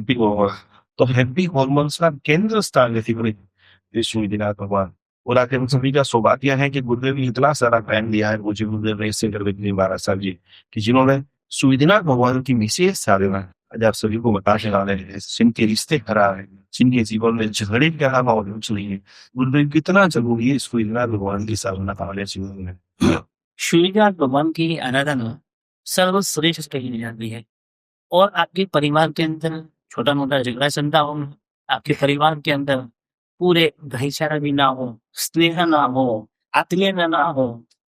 तो हैप्पी हॉर्मोन्स का केंद्र स्थान है सूर्यनाथ भगवान। और आखिर हम सभी का सौभाग्य है कि गुरुदेव ने इतना सारा टाइम दिया है मुझे, गुरुदेव महाराज साहब जी, कि जिन्होंने सूर्यनाथ भगवान की विशेष साधना आज आप सभी को बताने वाले हैं। जिनके रिश्ते खराब है, जिनके जीवन में झगड़े के अलावा और कुछ नहीं है, गुरुदेव कितना जरूरी है सूर्यनाथ भगवान की साधना हमारे जीवन में। सूर्यनाथ भगवान की आराधना सर्वश्रेष्ठ कही जाती है। और आपके परिवार के अंदर छोटा मोटा झगड़ा चलता हो, आपके परिवार के अंदर पूरे भाईचारा भी ना हो, स्नेह ना हो, आत्मीयता ना हो,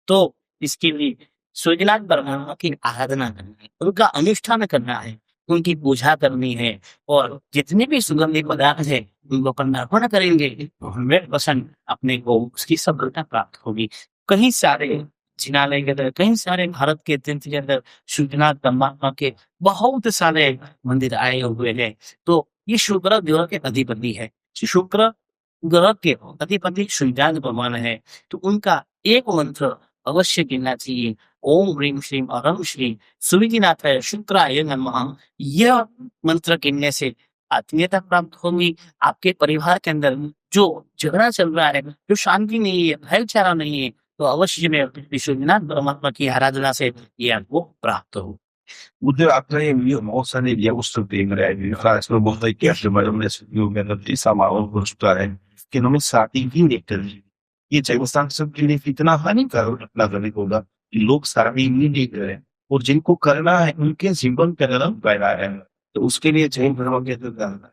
तो इसके लिए सूर्यनाथ भगवान की आराधना करनी है, उनका अनुष्ठान करना है, उनकी पूजा करनी है। और जितने भी सुगंधित पदार्थ है उनको अपन अर्पण करेंगे तो 100% अपने को उसकी सफलता प्राप्त होगी। कहीं सारे जिनालय के अंदर, कहीं सारे भारत के तीर्थ के अंदर सूर्यनाथ परमात्मा के बहुत सारे मंदिर आए हुए हैं। तो ये शुक्र ग्रह के अधिपति है, शुक्र ग्रह के अधिपति सूर्यनाथ भगवान है। तो उनका एक मंत्र अवश्य गिनना चाहिए, ओम ह्रीं श्रीं अलम श्री सूर्यनाथाय शुक्राय नमः। यह मंत्र गिनने से आत्मीयता प्राप्त होगी। आपके परिवार के अंदर जो झगड़ा चल रहा है, जो शांति नहीं है, भाईचारा नहीं है, तो अवश्य में सूर्यनाथ परमात्मा की आराधना से ये आपको प्राप्त हो। मुझे आपका ये वीडियो बहुत सारे वीडियो उसको देख रहे हैं, खास कर बहुत ही कैसे मैडम ने वीडियो में नदी समारोह हो चुका है कि हमें शादी ही नहीं करनी। ये जैवस्थान सब के लिए कितना हानिकारक नागरिक होगा कि लोग शादी ही नहीं कर रहे हैं, और जिनको करना है उनके जीवन का कदम पहला है। तो उसके लिए जैन धर्म के अंदर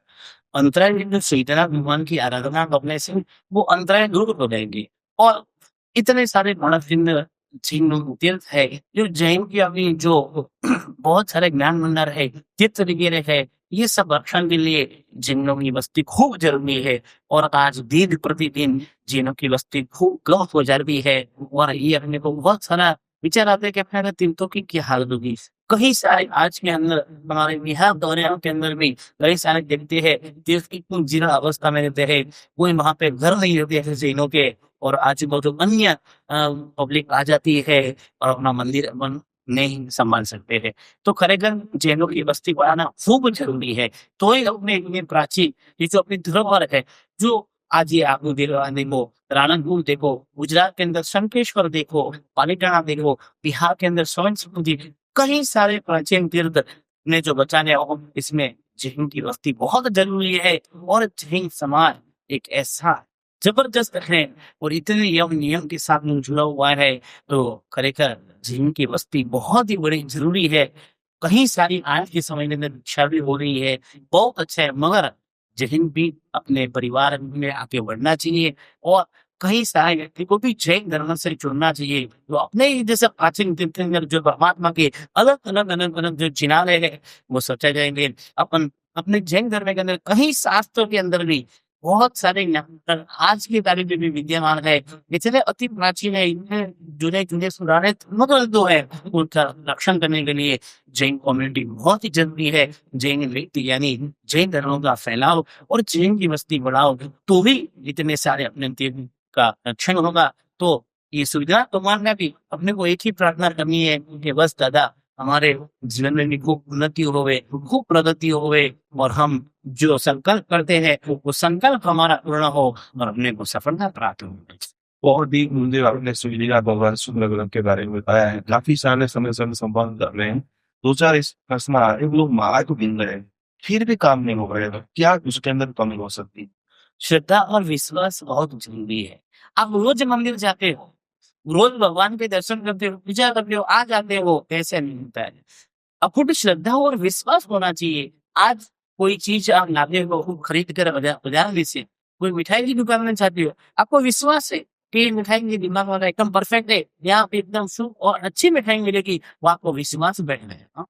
अंतराय में सूर्यनाथ भगवान की आराधना करने से वो अंतराय दूर हो जाएंगे। और इतने सारे मानव जिन तीर्थ है, जो जैन की अभी जो बहुत सारे ज्ञान भंडार है, तीर्थ वगैरह है, ये सब रक्षण के लिए जिनों की बस्ती खूब जरूरी है। और आज दिन प्रतिदिन जिनों की बस्ती खूब कम हो जा रही है। और ये अपने को बहुत सारा विचार आता है कि अपने तीर्थों की क्या हालत होगी। कहीं सारे आज के अंदर हमारे बिहार दौरे के अंदर भी कई सारे देखते हैं तीर्थ की जीर्ण अवस्था में रहते हैं, कोई वहां पे घर नहीं रहते हैं जैनों के, और आजू बाजू अन्य पब्लिक आ जाती है और अपना मंदिर अपन नहीं संभाल सकते हैं। तो खरेखर जैनों की बस्ती बढ़ाना खूब जरूरी है। तो ही अपने इतने प्राचीन ये जो अपनी धरोहर है, जो आज ये आपको देखो, राणकपुर देखो, गुजरात के अंदर शंखेश्वर देखो, पालीताना देखो, बिहार के अंदर स्वयं समुद्री, कई सारे प्राचीन तीर्थ ने जो बचाने हो, इसमें जैन की बस्ती बहुत जरूरी है। और जैन समाज एक ऐसा जबरदस्त है और इतने यम नियम के साथ में जुड़ा हुआ है, तो खरेखर जैन की बस्ती बहुत ही बड़ी जरूरी है। कहीं सारी आज के समय में दीक्षा भी हो रही है, बहुत अच्छा है, मगर जैन भी अपने परिवार में आगे बढ़ना चाहिए। और कहीं सारे व्यक्ति को भी जैन धर्म से जुड़ना चाहिए, जो अपने ही जैसे प्राचीन तीर्थंकर जो परमात्मा के अलग अलग जो जिनालय है वो सोचा जाएंगे। अपन अपने जैन धर्म के अंदर कहीं शास्त्रों के अंदर भी बहुत सारे यहाँ पर आज की तारीख में भी विद्यमान है। इतने अति प्राचीन है, इतने जुने-जुने पुराने धर्मग्रंथों है, उनका रक्षण करने के लिए जैन कम्युनिटी बहुत ही ज़रूरी है। जैन व्यक्ति यानी जैन धर्मों का फैलाव और जैन की बस्ती बढ़ाओ, तो ही इतने सारे अपने तीर्थ का रक्षण होगा। तो ये सुविधा तो मानना भी अपने को एक ही प्रार्थना करनी है कि बस दादा हमारे जीवन में भी खूब उन्नति होवे, खूब प्रगति होवे और हम जो संकल्प करते हैं वो संकल्प हमारा पूर्ण हो और अपने को सफलता प्राप्त हो। बहुत ही मुझे आपने सुविधा भगवान शुक्र के बारे में बताया है। काफी सारे समय से हम संवाद कर रहे हैं। दो चार इस प्रश्न आ रहे हैं, लोग माला तो गिन रहे हैं, फिर भी काम नहीं हो रहा है। क्या उसके अंदर कमी हो सकती है? श्रद्धा और विश्वास बहुत जरूरी है। आप रोज मंदिर जाते हो, रोज भगवान के दर्शन करते हो, पूजा करते हो, आ जाते हो, ऐसे नहीं होता है। अखुट श्रद्धा और विश्वास होना चाहिए। आज कोई चीज आप लाते हो, वो खरीद कर बाजार में से कोई मिठाई की दुकान में जाते हो, आपको विश्वास है कि ये मिठाई मेरे दिमाग वाला एकदम परफेक्ट है, यहाँ पे एकदम शुभ और अच्छी मिठाई मिलेगी, वो आपको विश्वास बैठ गया। हाँ?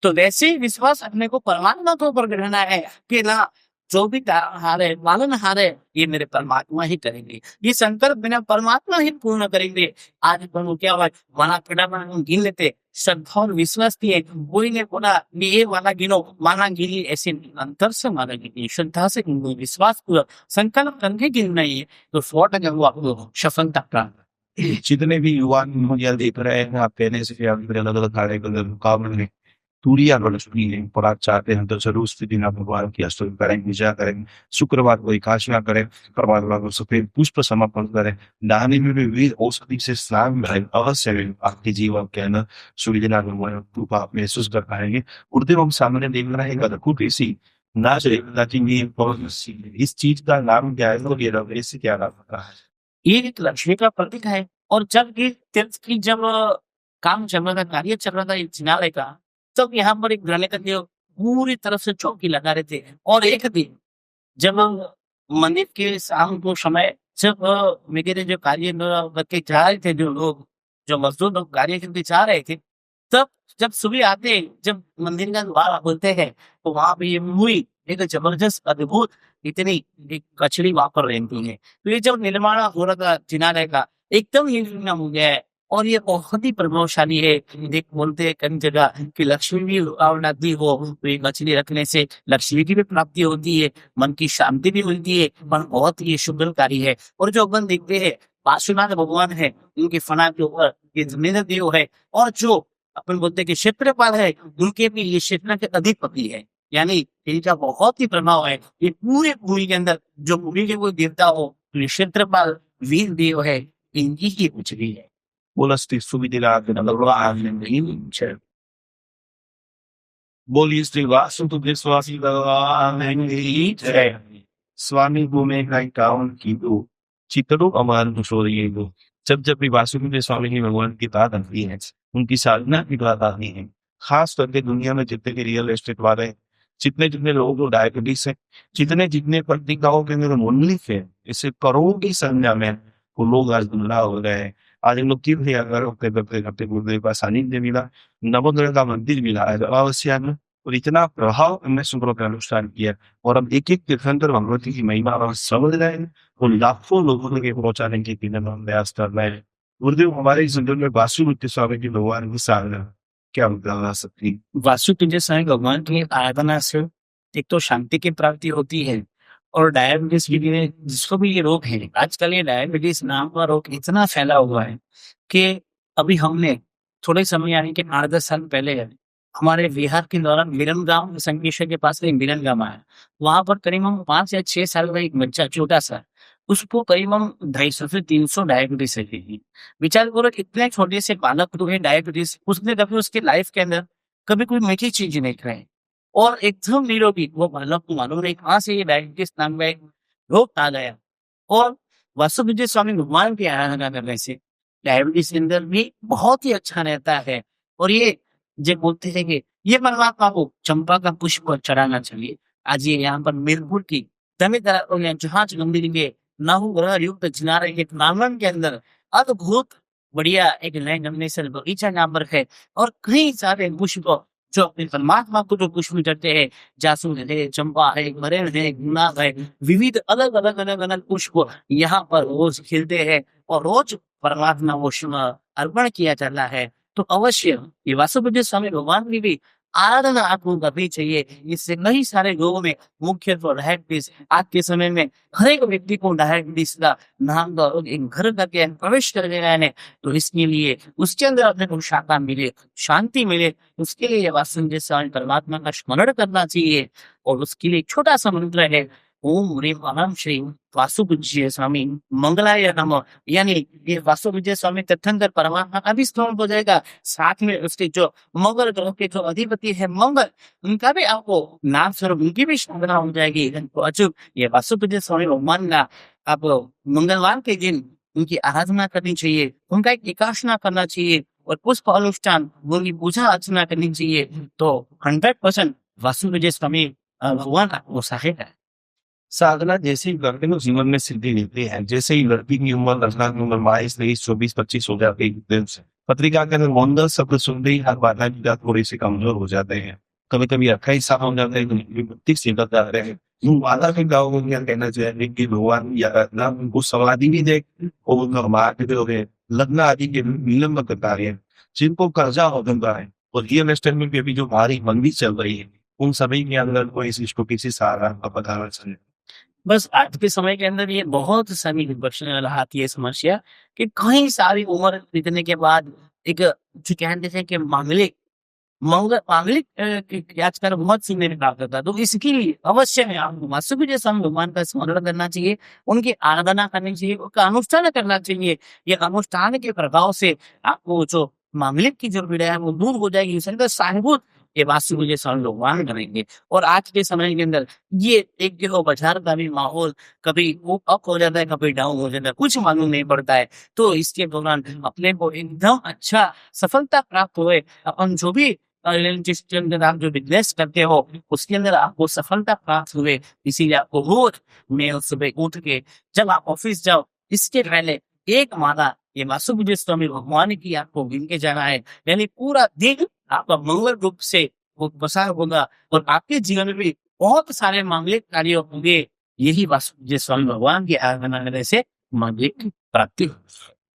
तो वैसे ही विश्वास अपने को परमात्मा के ऊपर ग्रहण है कि ना जो भी तारनहार है, पालनहार है, ये मेरे परमात्मा ही करेंगे। ये संकल्प बिना परमात्मा ही पूर्ण करेंगे। आज अपन को क्या हुआ, माना फटाफट हम गिन लेते, श्रद्धा और विश्वास की है। कोई ने बोला ये वाला गिनो, माना गिनी, ऐसे अंतर से माना गिनी, श्रद्धा से गिनो, विश्वास पूरा संकल्प करके गिनना ही है, तो 100% वो आपको सफलता प्राप्त। जितने भी युवा मुझे देख रहे हैं, आप कहने से अलग अलग कार्य मुकाबले में दूरियां बढ़ चुकी हैं, और आप चाहते हैं तो जरूर उस दिन आप भगवान की अष्टमी करें, पूजा करें, शुक्रवार को एकादशियां करें, शुक्रवार को सफेद पुष्प समर्पण करें, नहाने में भी विविध औषधि से स्नान करें, अवश्य में आपके जीवन के अंदर सुविधा रूप आप महसूस कर पाएंगे। गुरुदेव हम सामने देख रहे हैं एक अद्भुत ऋषि नाच रहे, नाचेंगे, इस चीज का नाम क्या है, तो ये रवैये से क्या नाम होता है? ये एक लक्ष्मी का प्रतीक है। और जब ये तीर्थ की जब काम चल रहा था, कार्य चल रहा था इस जिनालय का, तब यहाँ पर एक ग्रहण करके पूरी तरफ से चौकी लगा रहे थे। और एक दिन जब मंदिर के शाम को समय जब वगैरह जो कार्य करके जा रहे थे, जो लोग जो मजदूर लोग कार्य करके जा रहे थे, तब जब सुबह आते, जब मंदिर का द्वार खोलते हैं, तो वहां पे ये हुई एक जबरदस्त अद्भुत इतनी एक कचड़ी वहां पर रहती है। तो ये जब निर्माण हो रहा था जिनालय का, एकदम ये निर्माण हो गया है और ये बहुत ही प्रभावशाली है। देख बोलते हैं कई जगह कि लक्ष्मी भी अवनति हो, तो ये मछली रखने से लक्ष्मी की भी प्राप्ति होती है, मन की शांति भी मिलती है, मन बहुत ही शुभकारी है। और जो अपन देखते हैं पार्श्वनाथ भगवान है, उनके फना के ऊपर ये जमीन देव है, और जो अपन बोलते हैं कि क्षेत्रपाल है, उनके भी ये क्षेत्र के अधिपति है। यानी इनका बहुत ही प्रभाव है। ये पूरे भूमि के अंदर जो भूमि के कोई देवता हो, तो ये क्षेत्रपाल वीर देव है, इनकी ही कुछ भी है। बोलस्ती सुविधा भगवान छे। बोलिए श्री वासुदेव स्वामी भगवान की जय। स्वामी भूमि का कावन की दो चित्रों अमान छोड़िए दो। जब भी वासुदेव स्वामी की भगवान की बात आती है, उनकी साधना की बात आती है, खास करके दुनिया में जितने भी रियल एस्टेट वाले हैं, जितने जितने लोगों को डायबिटीज है, जितने जितने पत्रिकाओं के अंदर मुनलिफ है, इससे करोड़ों की संख्या में वो लोग आज गुमराह हो गए हैं। आज हम लोग तीर्थ यात्रा करते गुरुदेव का सानिध्य मिला, नवग्रह का मंदिर मिला है अमावस्या में, और इतना प्रभाव हमने शुक्र का अनुष्ठान किया, और अब एक एक तीर्थंकर भगवती की महिमा और समझ रहे हैं, वो लाखों लोगों तक पहुंचाने के लिए हम प्रयास कर रहे हैं। गुरुदेव हमारे इस जीवन में वासुदेव स्वामी की भगवान की साधना क्या बता सकती है? वासुदेव स्वामी भगवान की आराधना से एक तो शांति की प्राप्ति होती है, और डायबिटीज के लिए जिसको भी ये रोग है, आजकल ये डायबिटीज नाम का रोग इतना फैला हुआ है कि अभी हमने थोड़े समय यानी कि 8-10 साल पहले हमारे बिहार के दौरान मिरन संकेश्वर के पास एक मिरन गांव है, वहां पर करीबन 5 या 6 साल का एक बच्चा छोटा सा, उसको करीबन 250 से 300 डायबिटीज है थी। विचार करो इतने छोटे से बालक को है डायबिटीज, उसने कभी उसके लाइफ के अंदर कभी कोई मीठी चीज नहीं खाई, और एकदम निरोगी वो बालक को मालूम नहीं कहाँ से ये डायबिटीज नाम का एक रोग आ गया। और वासुदेव स्वामी भगवान की आराधना करने से डायबिटीज के अंदर भी बहुत ही अच्छा रहता है। और ये जो बोलते हैं कि ये परमात्मा को चंपा का पुष्प चढ़ाना चाहिए। आज ये यहाँ पर मीरपुर की जहाज मंदिर के नवग्रह युक्त जिनारे के प्रांगण के अंदर अद्भुत बढ़िया एक नए नमूने से बगीचा यहाँ पर है, और कई सारे पुष्प जो अपने परमात्मा को जो पुष्प चढ़ते हैं, जासूद है, चंपा है, मरेड़ है, गुलाब है, विविध अलग-अलग पुष्प यहाँ पर रोज खिलते हैं और रोज परमात्मा को अर्पण किया जाता है। तो अवश्य ये वासुदेव स्वामी भगवान की भी आराधना आपको करनी चाहिए। इससे कई सारे लोगों में मुख्यतः डायबिटीज आज के समय में हर एक व्यक्ति को डायबिटीज का नाम का रोग एक घर करके प्रवेश कर गया है। तो इसके लिए उसके अंदर अपने को शांति मिले, शांति मिले, उसके लिए वासुदेव स्वामी परमात्मा का स्मरण करना चाहिए। और उसके लिए एक छोटा सा मंत्र है, ओम ह्रीं परम श्री वासुपूज्य स्वामी मंगलाय नमः। यानी ये वासुपूज्य स्वामी तीर्थंकर परमात्मा का भी स्मरण हो जाएगा, साथ में उसके जो मंगल ग्रह के जो अधिपति है मंगल, उनका भी आपको नाम स्वरूप उनकी भी साधना हो जाएगी। तो अचूक ये वासुपूज्य स्वामी भगवान का आप मंगलवार के दिन उनकी आराधना करनी चाहिए, उनका एक एकादशना करना चाहिए और पुष्प अनुष्ठान उनकी पूजा अर्चना करनी चाहिए। तो 100% वासुपूज्य स्वामी भगवान आपको सहायक है। साधना जैसे ही करते हैं जीवन में सिद्धि मिलती है। जैसे ही लड़की की उम्र लड़का की उम्र 22, 23, 24, 25 हो जाती है दिन से पत्रिका के अंदर मंगल शब्द सुनते ही हर बाधा विदा थोड़ी सी कमजोर हो जाते हैं। कभी कभी 28 साल हो जाते हैं, कभी 32 निकल जाते हैं। बाधा के गाँव में क्या कहना चाहिए कि भगवान या रत्ना उनको समाधि भी दे और उनका मार्ग भी हो गए लग्न आदि के विलंब करता है। जिनको कर्जा हो जाता है और रियल एस्टेट में भी अभी जो भारी मंदी चल रही है, उन सभी के अंदर कोई इसको किसी सहारा का पता न चले। बस आज के समय के अंदर ये बहुत सारी आती है समस्या कि कई सारी उम्र बीतने के बाद एक जो कहते हैं कि मांगलिक आजकल बहुत सीखने में प्राप्त होता है। तो इसकी अवश्य में आपको वासुदेव स्वामी भगवान का स्मरण करना चाहिए, उनकी आराधना करनी चाहिए, उनका अनुष्ठान करना चाहिए। ये अनुष्ठान के प्रभाव से आपको जो मांगलिक की जो पीड़ा है वो दूर हो जाएगी, उसके अंदर साहिबूत ये वासुदेव स्वामी भगवान करेंगे। और आज के समय के अंदर ये एक जो बाजार का भी माहौल कभी वो अप हो जाता है, कभी डाउन हो जाता है, कुछ मालूम नहीं पड़ता है। तो इसके दौरान अपने को एकदम अच्छा सफलता प्राप्त हुए, अपन जो भी जिसके अंदर आप जो बिजनेस करते हो उसके अंदर आपको सफलता प्राप्त हुए, इसीलिए आपको रोज में सुबह उठ के जब आप ऑफिस जाओ इसके पहले एक माला ये वासुदेव स्वामी भगवान की आपको गिन के जाना है। यानी पूरा दिन आपका मंगल रूप से वो बसा होगा और आपके जीवन में भी बहुत सारे मांगलिक कार्य होंगे। यही वासुदेव स्वामी भगवान की आराधना करने से मांगलिक प्राप्ति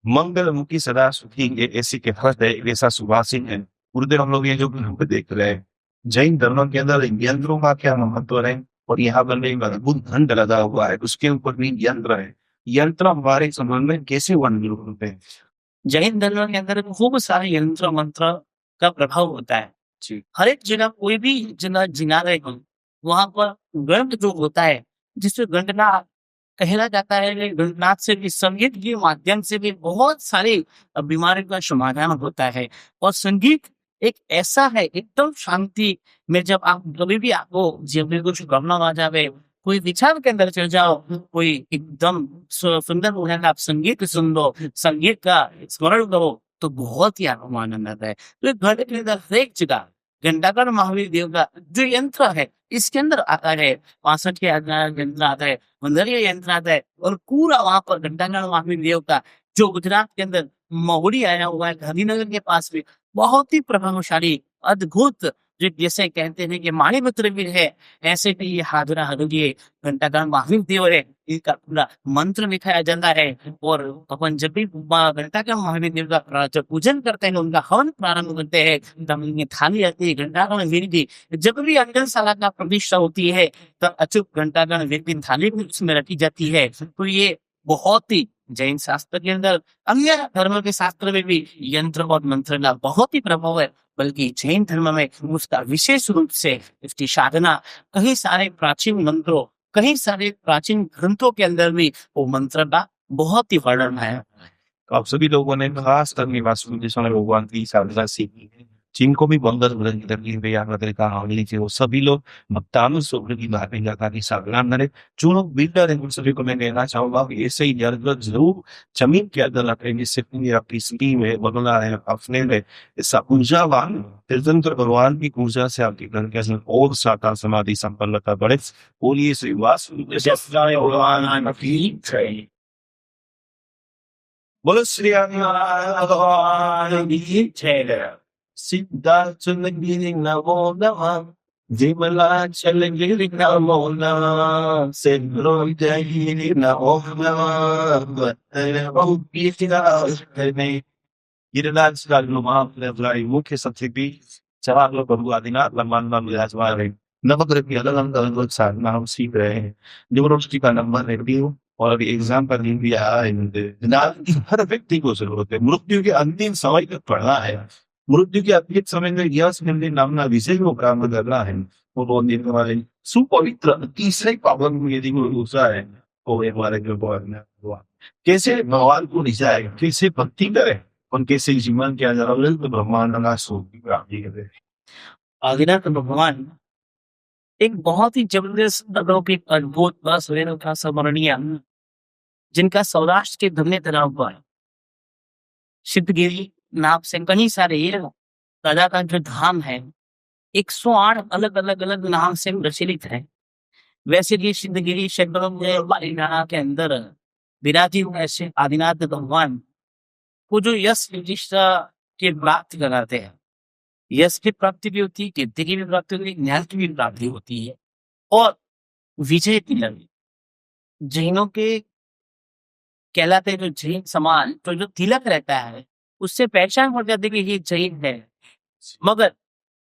मंगल मुखी सदा सुखी ये ऐसी कहवत है, ऐसा सुभाषित है। गुरुदेव हम लोग ये जो पे देख रहे हैं, जैन धर्म के अंदर यंत्रों का क्या महत्व है और यहाँ पर एक अद्भुत घंट लगा हुआ है, उसके ऊपर भी यंत्र है। यंत्र हमारे संबंध में कैसे वर्णन होते हैं? जैन धर्म के अंदर खूब सारे यंत्र मंत्र का प्रभाव होता है। जी। हर एक जगह कोई भी जगह जिना रहे हो वहां पर गंध जो होता है जिससे गंधनाथ कहला जाता है कि गंधनाथ से भी संगीत के माध्यम से भी बहुत सारी बीमारियों का समाधान होता है। और संगीत एक ऐसा है एकदम शांति में, जब आप कभी भी आपको जीवन में कुछ करना आ जाए, कोई विचार के अंदर चल जाओ, कोई एकदम सुंदर हो जाएगा, आप संगीत सुन लो, संगीत का स्मरण करो तो बहुत ही आपको आनंद आता है। तो एक घर के अंदर हर एक जगह घंटाकर महावीर देव का जो यंत्र है इसके अंदर आता है, 65 के यंत्र आता है, वंदनीय यंत्र आता है और पूरा वहां पर घंटाकर महावीर देव का जो गुजरात के अंदर महुड़ी आया हुआ है गांधीनगर के पास में, बहुत ही प्रभावशाली अद्भुत, जो जैसे कहते हैं कि माणिपुत्र भी है, ऐसे भी ये हाजरा हरुदिये घंटाकर महावीर देव है, इनका पूरा मंत्र दिखाया जाता है। और अपन जब भी घंटाकर महावीर देव का जब पूजन करते हैं, उनका हवन प्रारंभ करते हैं, तब उनकी थाली आती है घंटाकर महावीर की। जब भी अंजनशाला का प्रतिष्ठा होती है तब अचूक घंटाकर महावीर की थाली भी उसमें रखी जाती है। तो ये बहुत ही जैन शास्त्र के अंदर, अन्य धर्म के शास्त्र में भी यंत्र और मंत्र का बहुत ही प्रभाव है, बल्कि जैन धर्म में उसका विशेष रूप से इसकी साधना कई सारे प्राचीन मंत्रों, कई सारे प्राचीन ग्रंथों के अंदर भी वो मंत्र का बहुत ही वर्णन है। तो आप सभी लोगों ने खास कर वासुदेव स्वामी भगवान की साधना सीखी है, जिनको भी मंगल लीजिए वो सभी लोग भक्तानुस्वरूप की भावना की साधना करें। जो लोग बिल्डर हैं उन सभी को मैं कहना चाहूंगा कि ऐसे ही जरूर जमीन के अंदर रखें, जिससे पूरी आपकी स्कीम है बंगला है अपने में ऐसा ऊर्जावान तीर्थंकर भगवान की ऊर्जा से आपके घर के अंदर और साकार समाधि संपन्नता बढ़े। बोलिए श्री वासुदेव स्वामी भगवान की जय। बोलो श्री भगवान की जय। Sinta Chulangiri Namo Nama Jimala Chalangiri Namo Nama Sendro Jagiri Namo Nama Iralan sekali rumah mulai muke satri cara lo baru adina laman laman lazmare nama kerja dalam dalam besar nama si bre university का number review और exam पर नहीं भी आया है ना हर व्यक्ति को जरूरत है मृत्यु के अंतिम समय तक पढ़ना है मृत्यु के अंतिम समय में यह समझने नामना विषय को प्राप्त करना है वो बोल देने वाले सुपवित्र तीसरे पावन यदि कोई दूसरा है वो हमारे जो बहुत कैसे भगवान को रिझाए कैसे भक्ति करे उनके से जीवन किया जा रहा है तो ब्रह्मांड का सुख की प्राप्ति करे आदिनाथ भगवान एक बहुत ही जबरदस्त अलौकिक अद्भुत बसवेन का स्मरणीय जिनका सौराष्ट्र के धन्य तलाव पर सिद्धगिरी नाम से कई सारे राजा का जो धाम है 108 अलग अलग अलग नाम से प्रचलित है। वैसे ये सिद्धगिरी के अंदर विराजी हुए ऐसे आदिनाथ भगवान को जो यश प्रतिष्ठा की प्राप्ति कराते हैं, यश की प्राप्ति भी होती है, कीर्ति की भी प्राप्ति होती है, ज्ञान की भी प्राप्ति होती है। और विजय तिलक जैनों के कहलाते हैं, जो जैन समाज तो जो तिलक रहता है उससे पहचान हो जाती है कि ये जैन है। मगर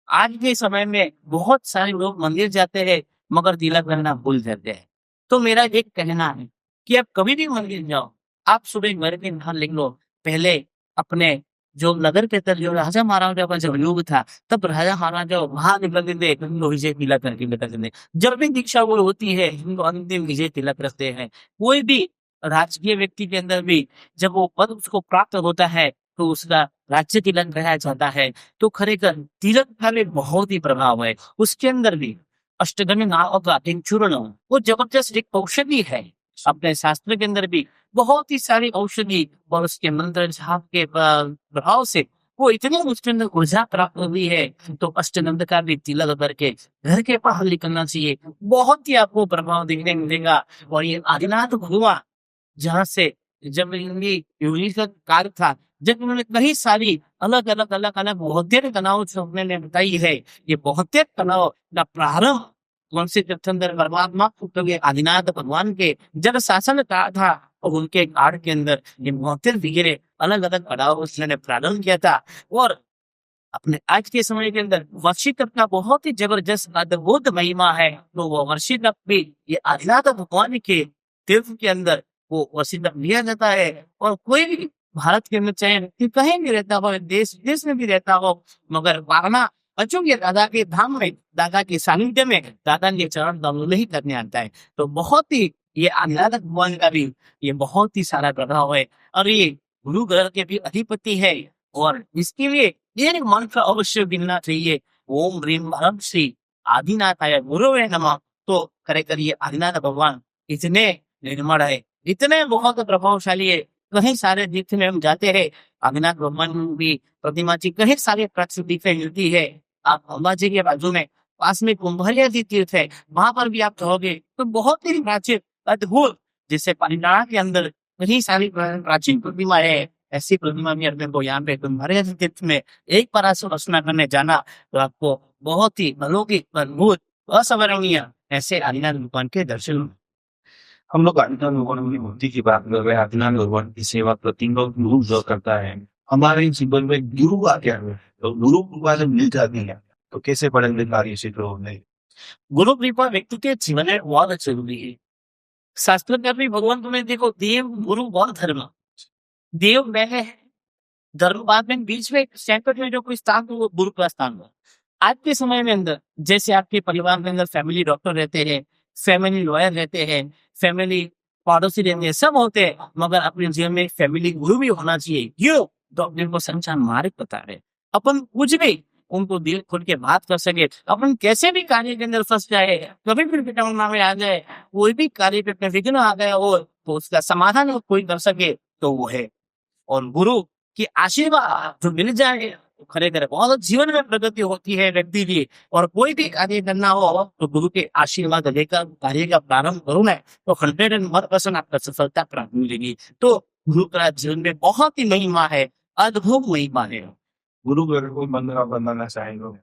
आज के समय में बहुत सारे लोग मंदिर जाते हैं मगर तिलक करना भूल जाते हैं। तो मेरा एक कहना है कि आप कभी भी मंदिर जाओ, आप सुबह घर के नहा लिख लो, पहले अपने जो नगर के अंदर जो राजा महाराजा का जब युग था तब राजा महाराजा वहां निकलते थे, उनको विजय तिलक करके निकलते थे। जब भी दीक्षा वो होती है उनको अंतिम विजय तिलक रखते हैं। कोई भी राजकीय व्यक्ति के अंदर भी जब वो पद उसको प्राप्त होता है तो उसका राज्य तिलक कराया जाता है। तो खरेखर तिलक का भी बहुत ही प्रभाव है। उसके अंदर भी अष्टगम्य नाम का एक चूर्ण वो जबरदस्त एक औषधि है। अपने शास्त्र के अंदर भी बहुत ही सारी औषधि और उसके मंत्र जाप के प्रभाव से वो इतनी उसके अंदर ऊर्जा प्राप्त हुई है। तो अष्टगंध का भी तिलक करके घर के बाहर निकलना चाहिए, बहुत ही आपको प्रभाव देखने मिलेगा। और ये आदिनाथ भगवान जहाँ से जब इनकी योगी का कार्य था, जब उन्होंने कई सारी अलग अलग बौद्धिक तनाव जो उन्होंने बताई है, ये बौद्धिक तनाव का प्रारंभ कौन से तीर्थंकर परमात्मा तो ये आदिनाथ भगवान के जब शासन काल था और उनके काल के अंदर ये बौद्धिक वगैरह अलग अलग पड़ाव उसने प्रारंभ किया था। और अपने आज के समय के अंदर वर्षित का बहुत ही जबरदस्त अद्भुत महिमा है। तो वो वर्षित भी ये आदिनाथ भगवान के तीर्थ के अंदर वो वर्षित लिया जाता है। और कोई भी भारत के अंदर चाहे व्यक्ति कहीं भी रहता हो, देश विदेश में भी रहता हो, मगर वारणा अचूक दादा के धाम में, दादा के सानिध्य में दादा के चरण दर्शन नहीं करने आता है। तो बहुत ही ये आदिनाथ भगवान का भी ये बहुत ही सारा प्रभाव है। और ये गुरु ग्रह के भी अधिपति है। और इसके लिए एक मंत्र अवश्य गिनना चाहिए, ओम ह्रीम परम श्री आदिनाथाय गुरुवे नमः। तो खरेखर ये आदिनाथ भगवान इतने निर्मल है, इतने बहुत प्रभावशाली है। कहीं सारे तीर्थ में हम जाते हैं, आदिनाथ भगवान भी प्रतिमा जी कहीं सारे तीर्थ मिलती है। आप अंबाजी के बाजू में पास में कुंभरिया जी तीर्थ है, वहां पर भी आप कहोगे तो बहुत ही प्राचीन अद्भुत, जैसे पालिताना के अंदर कहीं सारी प्राचीन प्रतिमा है, ऐसी प्रतिमा भी अपने को यहाँ पे कुंभरिया जी तीर्थ में एक बार स्नान करने जाना तो आपको बहुत ही अलौकिक अद्भुत असावरणीय ऐसे आदिनाथ भगवान के दर्शन। हम लोग आदिनाथ भगवान की मूर्ति की बात कर रहे हैं। आदिनाथ भगवान की सेवा प्रति गुरु जो करता है, हमारे जीवन में गुरु का क्या है? तो गुरु कृपा जब मिल जाती है तो कैसे पढ़ेंगे कार्य सिद्ध होने। गुरु कृपा व्यक्ति के जीवन में बहुत जरूरी है। शास्त्र में भी भगवान तुम्हें देखो, देव गुरु और धर्म, देव में है धर्म बाद में बीच में सेंटर में जो कोई स्थान हो वो गुरु का स्थान हो। आज के समय में अंदर जैसे आपके परिवार के अंदर फैमिली डॉक्टर रहते हैं, फैमिली लॉयर रहते हैं, फैमिली पड़ोसी रहते हैं, सब होते हैं, मगर अपने जीवन में फैमिली गुरु भी होना चाहिए। क्यों? तो अपने को संचार मार्ग बता रहे, अपन कुछ भी उनको दिल खोल के बात कर सके, अपन कैसे भी कार्य के अंदर फंस जाए, कभी भी विडंबना में आ जाए, कोई भी कार्य पे अपने विघ्न आ गया हो तो उसका समाधान कोई कर सके तो वो है। और गुरु की आशीर्वाद जो मिल जाए तो खरेखर बहुत जीवन में प्रगति होती है व्यक्ति की। और कोई भी कार्य करना हो तो गुरु के आशीर्वाद लेकर कार्य का प्रारंभ करो ना तो 101% आपका सफलता प्राप्त मिलेगी। तो गुरु का जीवन में बहुत ही महिमा है, अद्भुत महिमा है। गुरु ग्रह को मंत्र आप बताना चाहेंगे?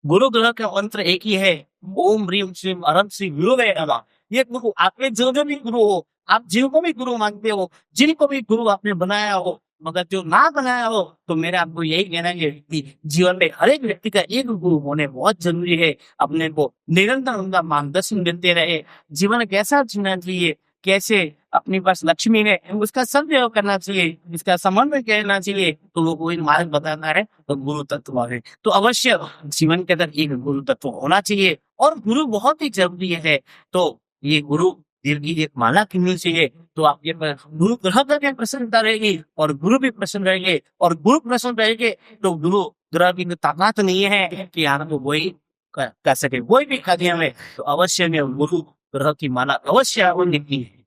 गुरु ग्रह का मंत्र एक ही है, ओम ह्रीम श्रीम अरहम श्री गुरुवे नमः। ये गुरु आपके जो भी गुरु हो, आप जिनको भी गुरु मानते हो, जिनको भी गुरु आपने बनाया हो, मगर जो ना बनाया हो, तो मेरा आपको यही कहना है कि जीवन में हर एक व्यक्ति का एक गुरु होने बहुत जरूरी है। अपने को निरंतर उनका मार्गदर्शन देते रहे, जीवन कैसा जीना चाहिए, कैसे अपने पास लक्ष्मी है उसका सदुपयोग करना चाहिए, इसका समन्वय करना चाहिए, तो वो कोई मार्ग बताना है तो गुरु तत्व है। तो अवश्य जीवन के अंदर एक गुरु तत्व होना चाहिए और गुरु बहुत ही जरूरी है। तो ये गुरु देव की एक माला किननी चाहिए, तो आपके पर गुरु ग्रह का भी प्रसन्नता रहेगी और गुरु भी प्रसन्न रहेंगे, और गुरु प्रसन्न रहेंगे तो गुरु ग्रह की ताकत नहीं है कि आपको वही कर सके कोई भी कार्य में। तो अवश्य में गुरु ग्रह की माला अवश्य आपको लिखनी है।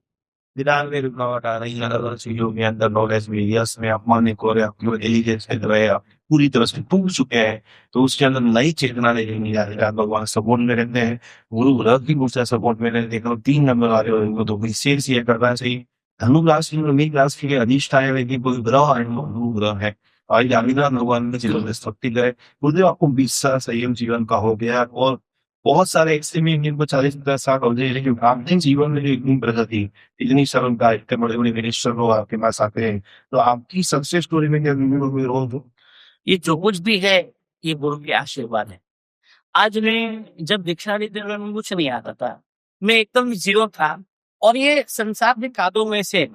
दिनांक में रुकावट आ रही है, अलग-अलग चीज़ों के अंदर नॉलेज में, यश में, अपमानित हो रहे हैं, अपनी इंटेलिजेंस में रहे आप पूरी तरह से टूट चुके हैं, तो उसके अंदर नई चेतना लेके नहीं आ रही है। भगवान सपोर्ट में रहते हैं, गुरु ग्रह की ऊर्जा सपोर्ट में रहते हैं। 3 नंबर वाले हो इनको तो विशेष ये करना चाहिए। धनु राशि में मीन राशि के अधिष्ठान है कि कोई ग्रह है, वो गुरु ग्रह है। और ये आदिनाथ भगवान के जीवन में शक्ति गए, गुरुदेव आपको 20 साल संयम जीवन का हो गया, और बहुत सारे ऐसे में जिनको 40-50 साल हो गए, लेकिन आपके जीवन में जो इतनी प्रगति, इतनी सरलता, इतने बड़े-बड़े मिनिस्टर लोग आपके पास आते हैं, तो आपकी सक्सेस स्टोरी में क्या कोई रोल हो? ये जो कुछ भी है, ये गुरु के आशीर्वाद है। आज मैं जब दीक्षा लेते हुए मुझे कुछ नहीं आता था, मैं एकदम जीरो था, और ये संसार के कादों में से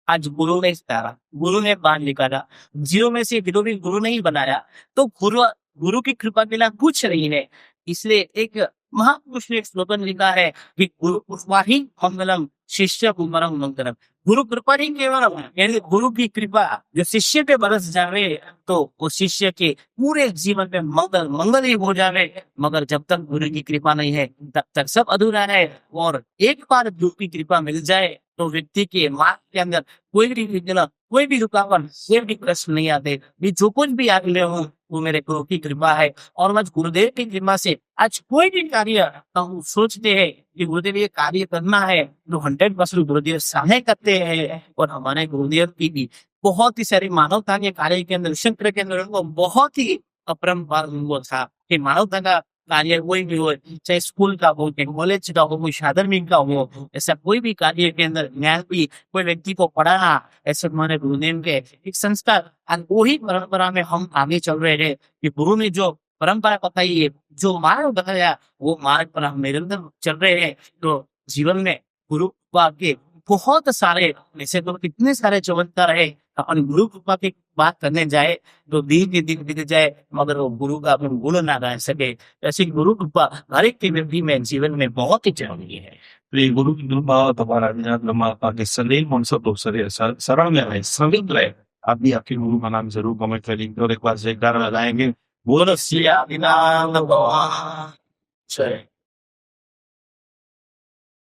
आज गुरु ने उतारा, गुरु ने बाहर निकाला, जीरो में से कभी गुरु नहीं बनाया। तो गुरु गुरु की कृपा बिना कुछ नहीं है। इसलिए एक महापुरुष ने एक स्लोगन लिखा है कि गुरु कृपा ही मंगलम, शिष्य कुमारम मंगलम। गुरु कृपा ही केवलम, यानी गुरु की कृपा जो शिष्य पे बरस जावे, तो वो शिष्य के पूरे जीवन में मंगल मंगल ही हो जावे। मगर जब तक गुरु की कृपा नहीं है, तब तक सब अधूरा है। और एक बार गुरु की कृपा मिल जाए, तो व्यक्ति के मार्ग के अंदर कोई भी विघ्न, कोई भी रुकावट, कोई भी प्रश्न नहीं आते। मैं जो कुछ भी आगे हूँ, वो मेरे गुरु की कृपा है। और आज गुरुदेव की कृपा से आज कोई भी कार्य हम सोचते हैं कि गुरुदेव ये कार्य करना है, तो 100% गुरुदेव सहाय करते हैं। और हमारे गुरुदेव की भी बहुत ही सारी मानवता के कार्य के अंदर, क्षेत्र के अंदर उनको बहुत ही अपरंपार वो था कि मानवता का कार्य कोई भी हो, चाहे स्कूल का हो, चाहे कॉलेज का हो, कोई साधर्मिक का हो, ऐसा कोई भी कार्य के अंदर ज्ञान भी कोई व्यक्ति को पढ़ाना, ऐसे हमारे गुरुदेव के एक संस्कार, और वही परंपरा में हम आगे चल रहे हैं कि गुरु ने जो परंपरा बताई है, जो मार्ग बताया, वो मार्ग पर हम निरंतर चल रहे हैं। तो जीवन में गुरु कृपा के बहुत सारे, ऐसे तो कितने सारे चमत्कार है। अपन गुरु कृपा की बात करने जाए तो दिन के दिन बीत जाए, मगर वो गुरु का अपन गुण ना गा सके। ऐसी गुरु कृपा हर एक के व्यक्ति में जीवन में बहुत ही जरूरी है। तो ये गुरु की कृपा और तुम्हारा आदिनाथ ब्रह्मा के सदैव हम सब लोग शरण में रहे, संवित रहे। आप भी आपके गुरु का नाम जरूर कमेंट करेंगे और एक बार जयकारा लगाएंगे, बोलो श्री आदिनाथ भगवान जय।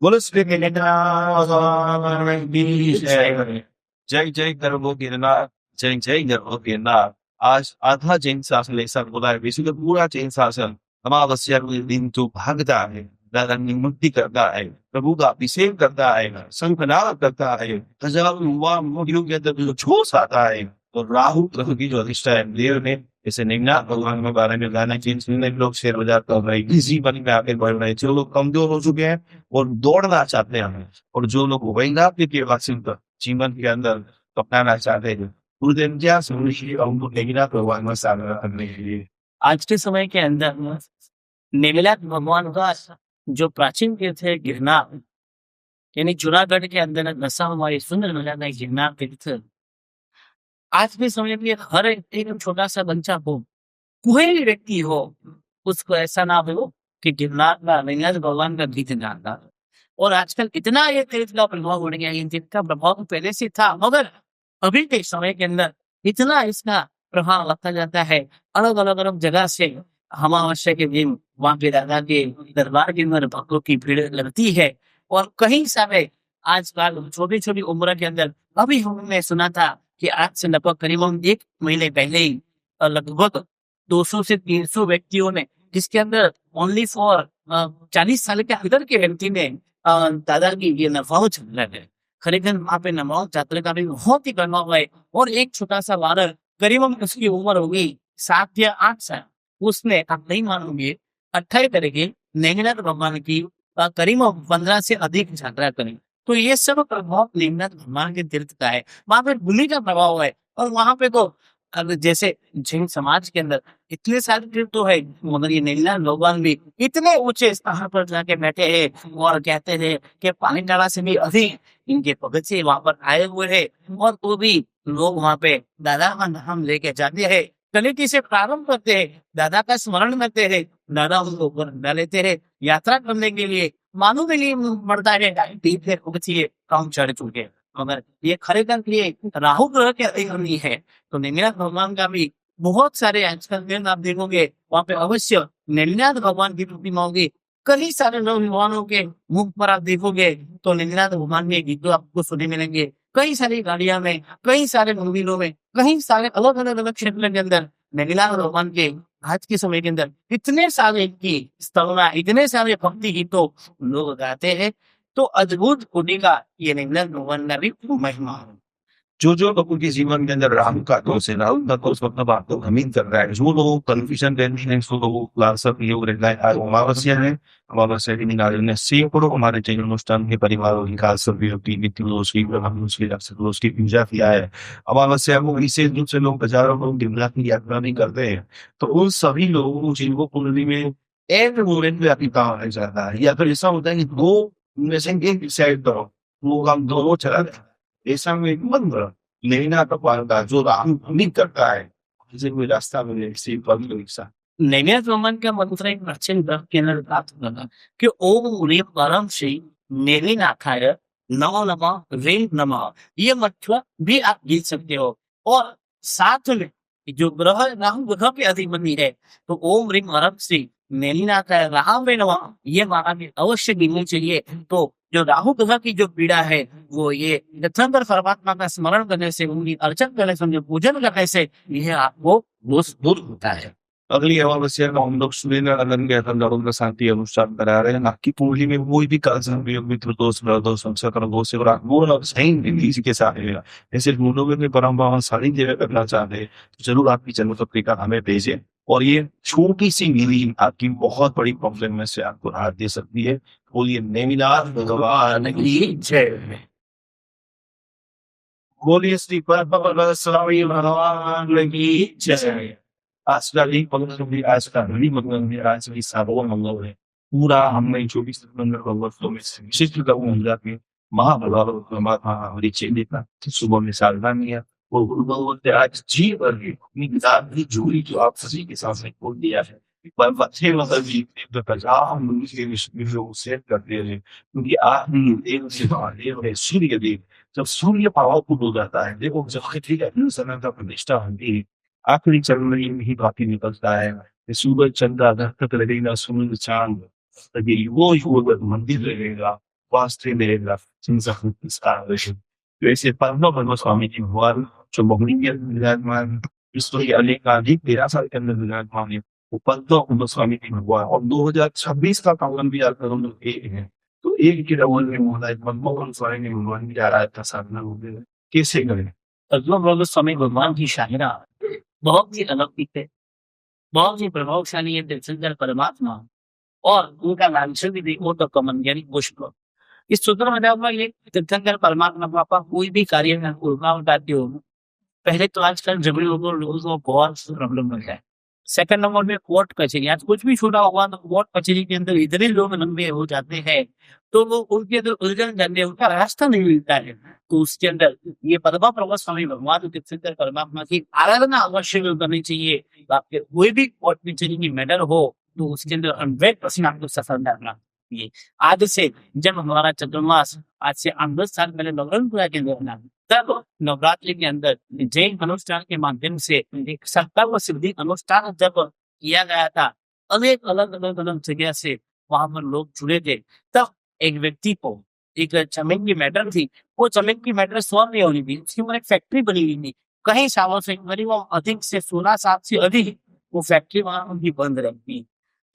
बोलो श्री आदिनाथ भगवान की जय। जय जय गर्भो गिरनार, जय जय गर्भो गिरनार। आज आधा जैन शासन ऐसा बोला है, बेसिकली पूरा जैन शासन अमावस्या के दिन जो भागता है, दादा मुक्ति करता है, प्रभु का अभिषेक करता है, शंखनाद करता है, हजारों युवा मोहियों के अंदर जो जोश आता है, तो राहु ग्रह की जो अधिष्ठा है देव ने, जैसे निगनाथ भगवान के बारे में गाना चीज सुनने लोग शेयर बाजार कर रहे हैं, इसी बनी में आगे बढ़ रहे हैं। जो लोग कमजोर हो चुके हैं और दौड़ना चाहते हैं, और जो लोग वैज्ञानिक के वास्तविक जीवन के अंदर अपनाना चाहते हैं, गुरुदेव क्या सुनिए उनको निगनाथ भगवान में सामना करने के लिए। आज के समय के अंदर निगनाथ भगवान का जो प्राचीन तीर्थ है गिरनार, यानी जूनागढ़ के अंदर बसा हुआ ये सुंदर नजारा है गिरनार तीर्थ। आज के समय में हर एक छोटा सा बच्चा हो, कोई भी व्यक्ति हो, उसको ऐसा ना हो कि गिरनार का निगनाथ भगवान का गीत गाता। और आजकल इतना ये तीर्थ का प्रभाव बढ़ गया, ये तीर्थ का प्रभाव तो पहले से था, मगर अभी के समय के अंदर इतना इसका प्रभाव लगता जाता है। अलग अलग जगह से अमावस्या के दिन वहां पे दादा के दरबार के अंदर भक्तों की भीड़ लगती है। और कहीं सारे आजकल छोटी छोटी उम्र के अंदर, अभी हमने सुना था कि आज से लगभग करीबन 1 महीने पहले ही लगभग 200 से 300 व्यक्तियों ने, जिसके अंदर ओनली फॉर 40 साल के अंदर के व्यक्ति ने दादा की ये नफाओ चल है। खरीदन वहां पे नमाज यात्रा का भी बहुत ही प्रभाव है। और एक छोटा सा बालक, करीबन उसकी उम्र हो गई 7 या 8 साल उसने, आप नहीं मानोगे, 28 तरह के नेमिनाथ भगवान की करीब 15 से अधिक यात्रा करी। तो ये सब प्रभाव नेमिनाथ भगवान के तीर्थ का है। वहां पे भूमि का प्रभाव है, और वहां पे तो अब जैसे जैन समाज के अंदर इतने सारे तीर्थ तो है, मगर ये नेमिनाथ भगवान भी इतने ऊंचे स्थान पर जाके बैठे हैं, और कहते हैं कि पानीटाला से भी अधिक इनके भगत से वहां पर आए हुए हैं, और तो भी लोग वहां पे दादा का नाम लेके जाते हैं, कलिटी से प्रारंभ करते हैं, दादा का स्मरण करते हैं, दादा उनको ऊपर हटा लेते हैं, यात्रा करने के लिए मानो के लिए बढ़ता है, तीर्थ है उगचिए काम चढ़ चुके। मगर ये खरेखर ये राहु ग्रह के अधिकारी है। तो नेमिनाथ भगवान का भी बहुत सारे आजकल दिन आप देखोगे, वहां पे अवश्य नेमिनाथ भगवान की प्रतिमा होगी। कई सारे नौजवानों के मुख पर आप देखोगे तो नेमिनाथ भगवान के गीत आपको सुनने मिलेंगे। कई सारी गाड़ियां में, कई सारे मंदिरों में, कई सारे अलग अलग अलग क्षेत्र के अंदर नेमिनाथ भगवान के आज के समय के अंदर इतने सारे की स्तवना, इतने सारे भक्ति गीतों लोग गाते हैं। तो अद्भुत कोटि का ये नेमिनाथ भगवान का भी महिमा है। जो लोगों के जीवन के अंदर राहु का दोष है, राहु का दोष मतलब आपको भ्रमित कर रहा है, जो लोग कन्फ्यूजन रहते हैं, जो लोगों को क्लासअप योग रहता है, आज अमावस्या है, अमावस्या के दिन आज ने सैकड़ों हमारे जैन अनुष्ठान के परिवारों की खासकर योगी नित्य की ब्रह्मोस की पूजा किया है। अमावस्या को विशेष रूप से लोग हजारों लोग दिवरात की यात्रा भी करते हैं। तो उन सभी लोगों को जिनको कुंडली में एक मोमेंट में आपकी काम आ जाता है, या फिर ऐसा होता है कि दो में से एक डिसाइड करो, वो काम दोनों चला जाता है। ऐसा में एक मंत्र नेमिनाथ भगवान का जो राहु भ्रमित करता है, जिसे कोई रास्ता मिले इसी पद परीक्षा। नेमिनाथ भगवान का मंत्र एक प्राचीन ग्रंथ के अंदर प्राप्त हुआ था कि ओम ह्रीं परम श्री नेमिनाथाय नमो नमः ह्रीं नमः। ये मंत्र भी आप गिन सकते हो। और साथ में जो ग्रह राहु ग्रह के अधिपति है, तो ओम ह्रीं परम श्री नेमिनाथाय राम वे नमः, ये माला में अवश्य गिननी चाहिए। तो जो राहु ग्रह की जो पीड़ा है, वो ये तीर्थंकर परमात्मा का स्मरण करने से, उनकी अर्चन करने से, उनके पूजन करने से यह आपको दोष दूर होता है। अगली अमावस्या का हम लोग सुरेंद्र नंदन के अंदर शांति अनुष्ठान करा रहे हैं। आपकी कुंडली में कोई भी मित्र दोष दोष संस्कार दोष और वो सही किसी के साथ है, ऐसे ढूंढोगे में परंपरा सारी जगह करना चाहते हैं, तो जरूर आपकी जन्म पत्रिका हमें भेजें। और ये छोटी सी मील आपकी बहुत बड़ी प्रॉब्लम में से आपको राहत दे सकती है। बोलिए नेमिनाथ भगवान की जय। बोलिए श्री पद्म स्वामी भगवान की जय। आज का दिन पवित्र, आज का घड़ी मतलब है, आज की सार्वभौम मंगल है। पूरा हमने 24 नवंबर भगवतों में से विशिष्ट गंगा के महाभगवान परमात्मा हमारी चेले का सुबह में सावधान किया। वो गुरु भगवत ने आज जी भर के अपनी किताब की झोली जो आप सभी के सामने खोल दिया है, पर अच्छे मतलब जी हम लोग के विश्व को सेट करते हैं, क्योंकि आप देव से महादेव है सूर्य देव। जब सूर्य पावरफुल हो जाता है, देखो जब ठीक है समय का प्रतिष्ठा होती है, आखिरी चरण में ही बाकी निकलता है। सूरज चंद्र तक लगेगा, सूरज चांद लगे, वो तक मंदिर लगेगा, वास्ते लगेगा। तो ऐसे पद्म स्वामी जी भगवान जो बहुनी के अंदर विराजमान, विश्व के अनेकाधिक 13 साल के अंदर विराजमान है, वो पद्म स्वामी जी भगवान। और 2026 का पावन भी आप लोग एक है, तो एक के रवन में मोहल्ला पद्म स्वामी जी भगवान की आराधना साधना हो गया, कैसे करें? पद्म स्वामी भगवान की शाहिरा बहुत ही अलौकिक है, बहुत ही प्रभावशाली है। तीर्थंकर परमात्मा और उनका लांछन भी देखो तो कमल यानी पुष्प। इस सूत्र में देखो ये तीर्थंकर परमात्मा पापा कोई भी कार्य में उल्टा उठाते हो, पहले तो आजकल जबरी लोगों को बहुत प्रॉब्लम होता है। सेकंड नंबर में कोर्ट कचहरी, आज कुछ भी छोटा होगा तो कोर्ट कचहरी के अंदर इतने लोग लंबे हो जाते हैं, तो वो उनके अंदर उलझन जाते हैं, उनका रास्ता नहीं मिलता है। तो उसके अंदर ये पद्म स्वामी भगवान तीर्थंकर परमात्मा की आराधना अवश्य करनी चाहिए। आपके कोई भी कोर्ट कचहरी की मैटर हो तो उसके अंदर 100% आपको सफलता प्राप्त होगी। आज से जब हमारा चतुर्मास, आज से 8-10 साल पहले नवरंगपुरा के अंदर, तब नवरात्रि के अंदर जैन अनुष्ठान के माध्यम से एक संकल्प सिद्धि अनुष्ठान जब किया गया था, अनेक अलग अलग अलग जगह से वहां पर लोग जुड़े थे। तब एक व्यक्ति को एक जमीन की मैटर थी, वो जमीन की मैटर सॉल्व नहीं हो रही थी, उसकी ऊपर एक फैक्ट्री बनी हुई थी। कई सालों से करीब अधिक से 16 साल से अधिक वो फैक्ट्री वहां उनकी बंद रहती।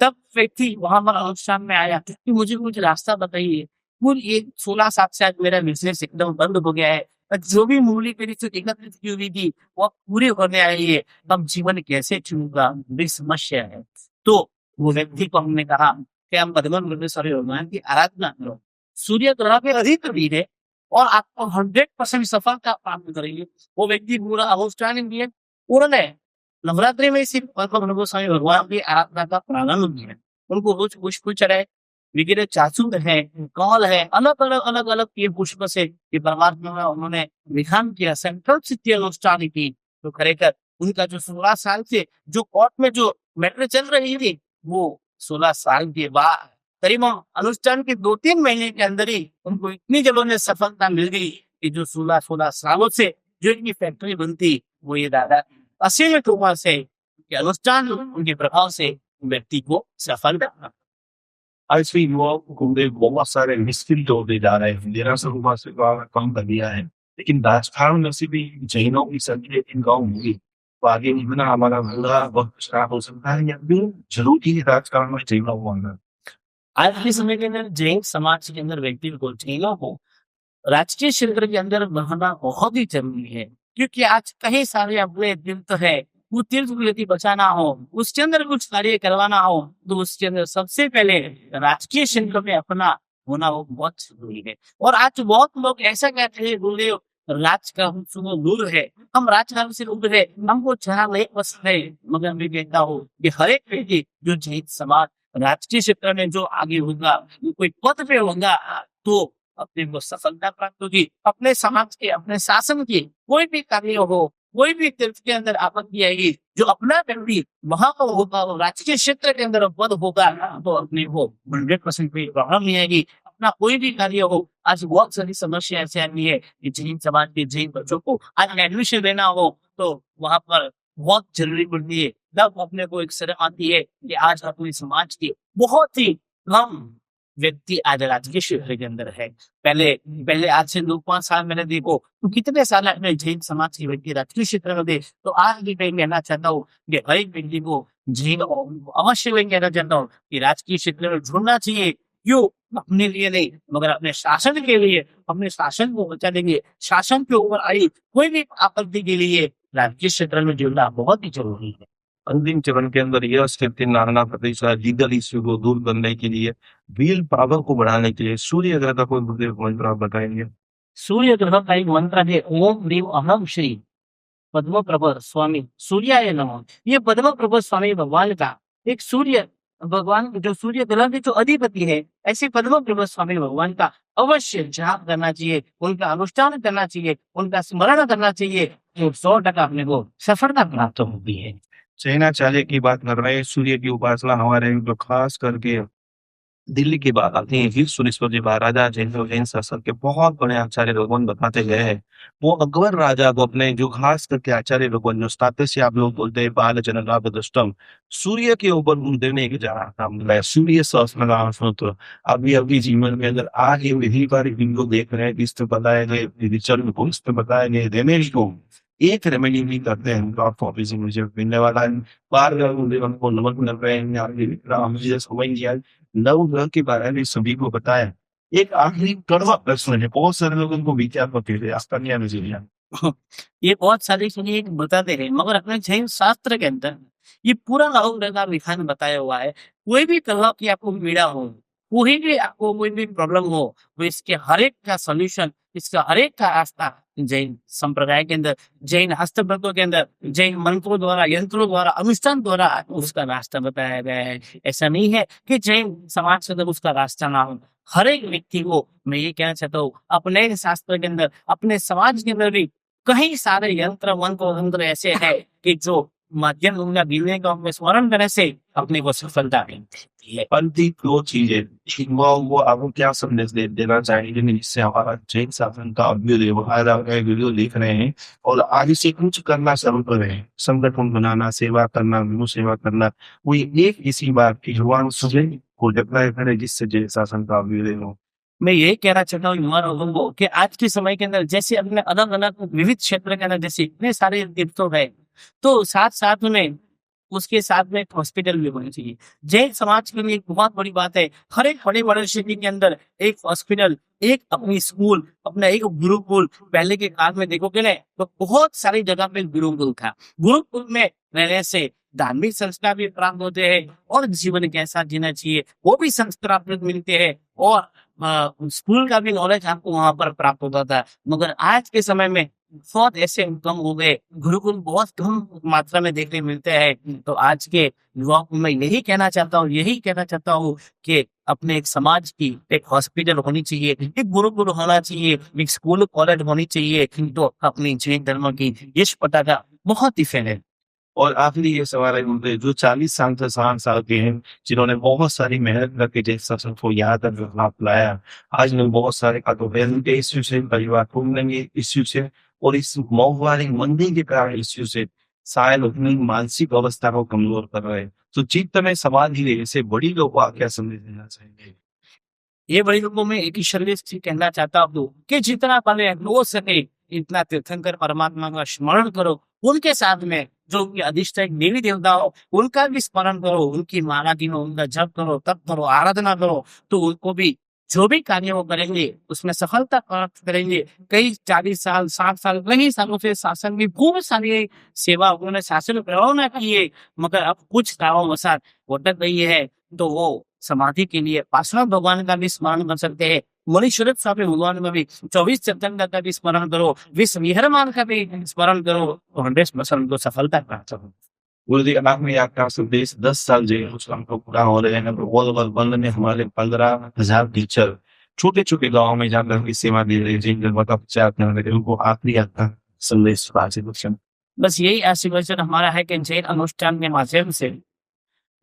तब व्यक्ति वहां पर अनुष्ठान में आया कि मुझे कुछ रास्ता बताइए, वो ये 16 साल से आज मेरा बिजनेस एकदम बंद हो गया है, जो भी मूल्य मेरी से एकत्रित की हुई थी वो पूरी होने आई है, तब जीवन कैसे चुनूंगा, बड़ी समस्या है। तो वो व्यक्ति को हमने कहा कि हम भगवान विश्वेश्वर भगवान की आराधना करो, सूर्य ग्रह के अधिपति है और आपको 100% सफलता प्राप्त करेंगे। वो व्यक्ति पूरा अनुष्ठान किए, पूर्ण है। नवरात्रि में सिर्फ भगवान स्वामी भगवान की आराधना का प्रारंभ है। उनको रोज पुष्प चढ़ाए, वगैरह चाचुर है, कौल है, अलग-अलग ये पुष्प से ये परमात्मा में उन्होंने विधान किया, संकल्प सिद्धि अनुष्ठान की। तो खरेखर उनका जो 16 साल से जो कोर्ट में जो मैटर चल रही थी, वो 16 साल के बाद करीबन अनुष्ठान के 2-3 महीने के अंदर ही उनको इतनी जबरदस्त सफलता मिल गई कि जो 16 सालों से जो इनकी फैक्ट्री बनती, वो ये दादा असीम कृपा से उनके अनुष्ठान, उनके प्रभाव से व्यक्ति को सफलता। आज भी युवाओं को बहुत सारे मिसफिट होते जा रहे हैं। निराशा हुआ से कम कर दिया है, लेकिन राजस्थान में से भी जैनों की संख्या इन गाँव होगी, तो आगे निभना हमारा बुरा वक्त खराब हो सकता है, या फिर जरूरी है राजकारण में जैनों को आना। आज के समय के अंदर जैन समाज के अंदर व्यक्ति को, जैनों को राजकीय क्षेत्र के अंदर बढ़ना बहुत ही जरूरी है, क्योंकि आज कई सारे अपने तीर्थ है, वो तीर्थ को यदि बचाना हो, उसके अंदर कुछ कार्य करवाना हो, तो उसके अंदर सबसे पहले राजकीय क्षेत्र में अपना होना वो बहुत जरूरी है। और आज बहुत लोग ऐसा कहते हैं, बोले राज का हमसे दूर है, हम राजकारण से दूर है, हमको जहाँ नहीं पसंद है। मगर मैं कहता हूँ कि हर एक व्यक्ति जो जैन समाज राजकीय क्षेत्र में जो आगे होगा, कोई पद पे होगा, तो अपने को सफलता प्राप्त होगी। अपने समाज के, अपने शासन की कोई भी कार्य हो, कोई भी तीर्थ के अंदर आपत्ति आएगी, जो अपना व्यक्ति वहां पर होगा, राजकीय क्षेत्र के अंदर पद होगा, तो अपने को 100% कोई प्रॉब्लम नहीं आएगी। अपना कोई भी कार्य हो, आज बहुत सारी समस्या ऐसी आती है कि जैन समाज के जैन बच्चों को आज एडमिशन लेना हो, तो वहां पर बहुत जरूरी पड़ती है। तब अपने को एक शर्म आती है कि आज अपने समाज के बहुत ही कम व्यक्ति आज राजकीय क्षेत्र के अंदर है। पहले पहले आज से 2-5 साल मैंने देखो तो कितने साल अपने जैन समाज के व्यक्ति राजकीय क्षेत्र में थे। तो आज भी मैं कहना चाहता हूँ कि हर एक व्यक्ति को जैन अवश्य मैं कहना चाहता हूँ कि राजकीय क्षेत्र में जुड़ना चाहिए। क्यों? अपने लिए नहीं, मगर अपने शासन के लिए, अपने शासन को बचाने के लिए, शासन के ऊपर आई कोई भी आपत्ति के लिए राजकीय क्षेत्र में जुड़ना बहुत ही जरूरी है। अंतिम चरण के अंदर यह स्थिति नाना प्रतिशत लीगल इश्यू को दूर करने के लिए, व्हील पावर को बढ़ाने के लिए सूर्य ग्रह का कोई मंत्र आप बताएंगे? सूर्य ग्रह का एक मंत्र है, ओम ह्रीम अहम श्री पद्मप्रभ स्वामी सूर्याय नमः। ये पद्मप्रभ स्वामी भगवान का एक सूर्य भगवान जो सूर्य ग्रह के जो अधिपति है, ऐसे पद्मप्रभ स्वामी भगवान का अवश्य जाप करना चाहिए, उनका अनुष्ठान करना चाहिए, उनका स्मरण करना चाहिए, तो 100% अपने को सफलता प्राप्त होती है। जैनाचार्य की बात कर रहे हैं। सूर्य की उपासना हमारे जो खास करके दिल्ली की बात आती है, वीर सुरेश्वर जी महाराजा जैन शासक के बहुत बड़े आचार्य लोगों बताते गए हैं। वो अकबर राजा को अपने जो खास करके आचार्य लोगों जो स्थापित से आप लोग बोलते हैं बाल जनलाभ दृष्टम, सूर्य के ऊपर देने के जा रहा था। सूर्य सहस्त्रनाम स्तोत्र अभी अभी जीवन के अंदर आगे विधि पर वीडियो देख रहे हैं, इसमें बताया गए रिचर्ड को, इसमें बताया गए रेमेडी को एक रेमेडी भी करते हैं। तो आपको ऑफिस में मुझे मिलने वाला है बार को नमक कर रहे हैं, मुझे समझ नहीं आया नवग्रह के बारे में सभी को बताया। एक आखिरी कड़वा प्रश्न है, बहुत सारे लोग उनको विचार करते हैं, आपका क्या नजरिया? ये बहुत सारी चीजें बताते हैं, मगर अपने जैन शास्त्र के अंदर ये पूरा नवग्रह का विधान बताया हुआ है। कोई भी तरह की आपको पीड़ा हो, कोई भी आपको कोई भी प्रॉब्लम हो, तो इसके हर एक का सॉल्यूशन, इसका हर एक का रास्ता जैन संप्रदाय के अंदर, जैन हस्तप्रतों के अंदर, जैन मंत्रों द्वारा, यंत्रों द्वारा, अनुष्ठान द्वारा उसका रास्ता बताया गया है। ऐसा नहीं है कि जैन समाज के अंदर उसका रास्ता ना हो। हर एक व्यक्ति को मैं ये कहना चाहता हूँ, अपने शास्त्र के अंदर, अपने समाज के अंदर भी कई सारे यंत्र मंत्र ऐसे हैं कि जो माध्यम उनका गिरने का उनमें स्मरण करने से अपने को सफलता मिलती है। अंतिम दो चीजें वो आपको क्या संदेश देना चाहेंगे जिससे हमारा जैन शासन का वीडियो देख रहे हैं और आगे से कुछ करना शुरू करें, संगठन बनाना, सेवा करना, गौ सेवा करना, कोई एक इसी बात की भगवान सुबह को अप्लाई करें जिससे जैन शासन का वीडियो हो। मैं यही कहना चाहता हूँ युवा लोगों को कि आज के समय के अंदर जैसे अपने अलग अलग विविध क्षेत्र के अंदर जैसे इतने सारे तीर्थों है, तो साथ साथ में उसके साथ में एक हॉस्पिटल भी होनी चाहिए। जैन समाज के लिए एक बहुत बड़ी बात है, हर एक बड़े-बड़े सिटी के अंदर एक हॉस्पिटल, एक अपनी स्कूल, अपना एक गुरुकुल। पहले के काल में देखोगे ना, तो बहुत सारी जगह पे गुरुकुल था। गुरुकुल में रहने से धार्मिक संस्कार भी प्राप्त होते हैं और जीवन कैसा जीना चाहिए, वो भी संस्कार आपको मिलते हैं और स्कूल का भी नॉलेज आपको वहाँ पर प्राप्त होता था। मगर आज के समय में बहुत ऐसे कम हो गए, गुरुकुल बहुत कम मात्रा में देखने मिलते हैं। तो आज के युवाओं को मैं यही कहना चाहता हूँ कि अपने एक समाज की एक हॉस्पिटल होनी चाहिए, एक गुरुकुल होना चाहिए, एक स्कूल कॉलेज होनी चाहिए, तो अपनी जैन धर्म की यश पताका बहुत ही फैले। और आखिरी ये सवाल है उनसे जो 40 साल से 60 साल के हैं, जिन्होंने बहुत सारी मेहनत करके जिस सफर को यहाँ तक आप लाया, आज लोग बहुत सारे का तो हेल्थ के इश्यू से, परिवार टूटने इश्यू से और इस मोहवारी मंदी के कारण इश्यू से शायद अपनी मानसिक अवस्था को कमजोर कर रहे हैं। तो चित्त में सवाल ही है, ऐसे बड़ी लोग को आप क्या संदेश देना चाहेंगे? ये बड़े लोगों में एक ही शरीर से कहना चाहता हूँ कि जितना पहले हो सके इतना तीर्थंकर परमात्मा का स्मरण करो। उनके साथ में जो भी अधिष्ठायक देवी देवता हो उनका भी स्मरण करो, उनकी माला गिनो, उनका जप करो, तप करो, आराधना करो, तो उनको भी जो भी कार्य वो करेंगे उसमें सफलता प्राप्त करेंगे। कई 40 साल 60 साल कई सालों से शासन की खूब सारी सेवा उन्होंने शासन प्रेरणा की है, मगर अब कुछ कारणवशात भटक गई है, तो वो समाधि के लिए पार्श्वनाथ भगवान का भी स्मरण कर सकते हैं। मणिश्वरत स्वामी भगवान का भी 24 सितंबर का भी स्मरण करो, विश्व विहरमान का भी स्मरण करो और 100% को सफलता प्राप्त हो। गुरुदेव आपने आपका संदेश 10 साल जेल उस हमको पूरा हो रहे हैं तो वर्ल्ड वार बंद में हमारे 15,000 टीचर छोटे-छोटे गाँव में जाकर उनकी सेवा दे रहे हैं, जिन धर्म का प्रचार कर रहे हैं, उनको आखिरी आपका संदेश आशीर्वचन। बस यही आशीर्वचन हमारा है कि जैन अनुष्ठान के माध्यम से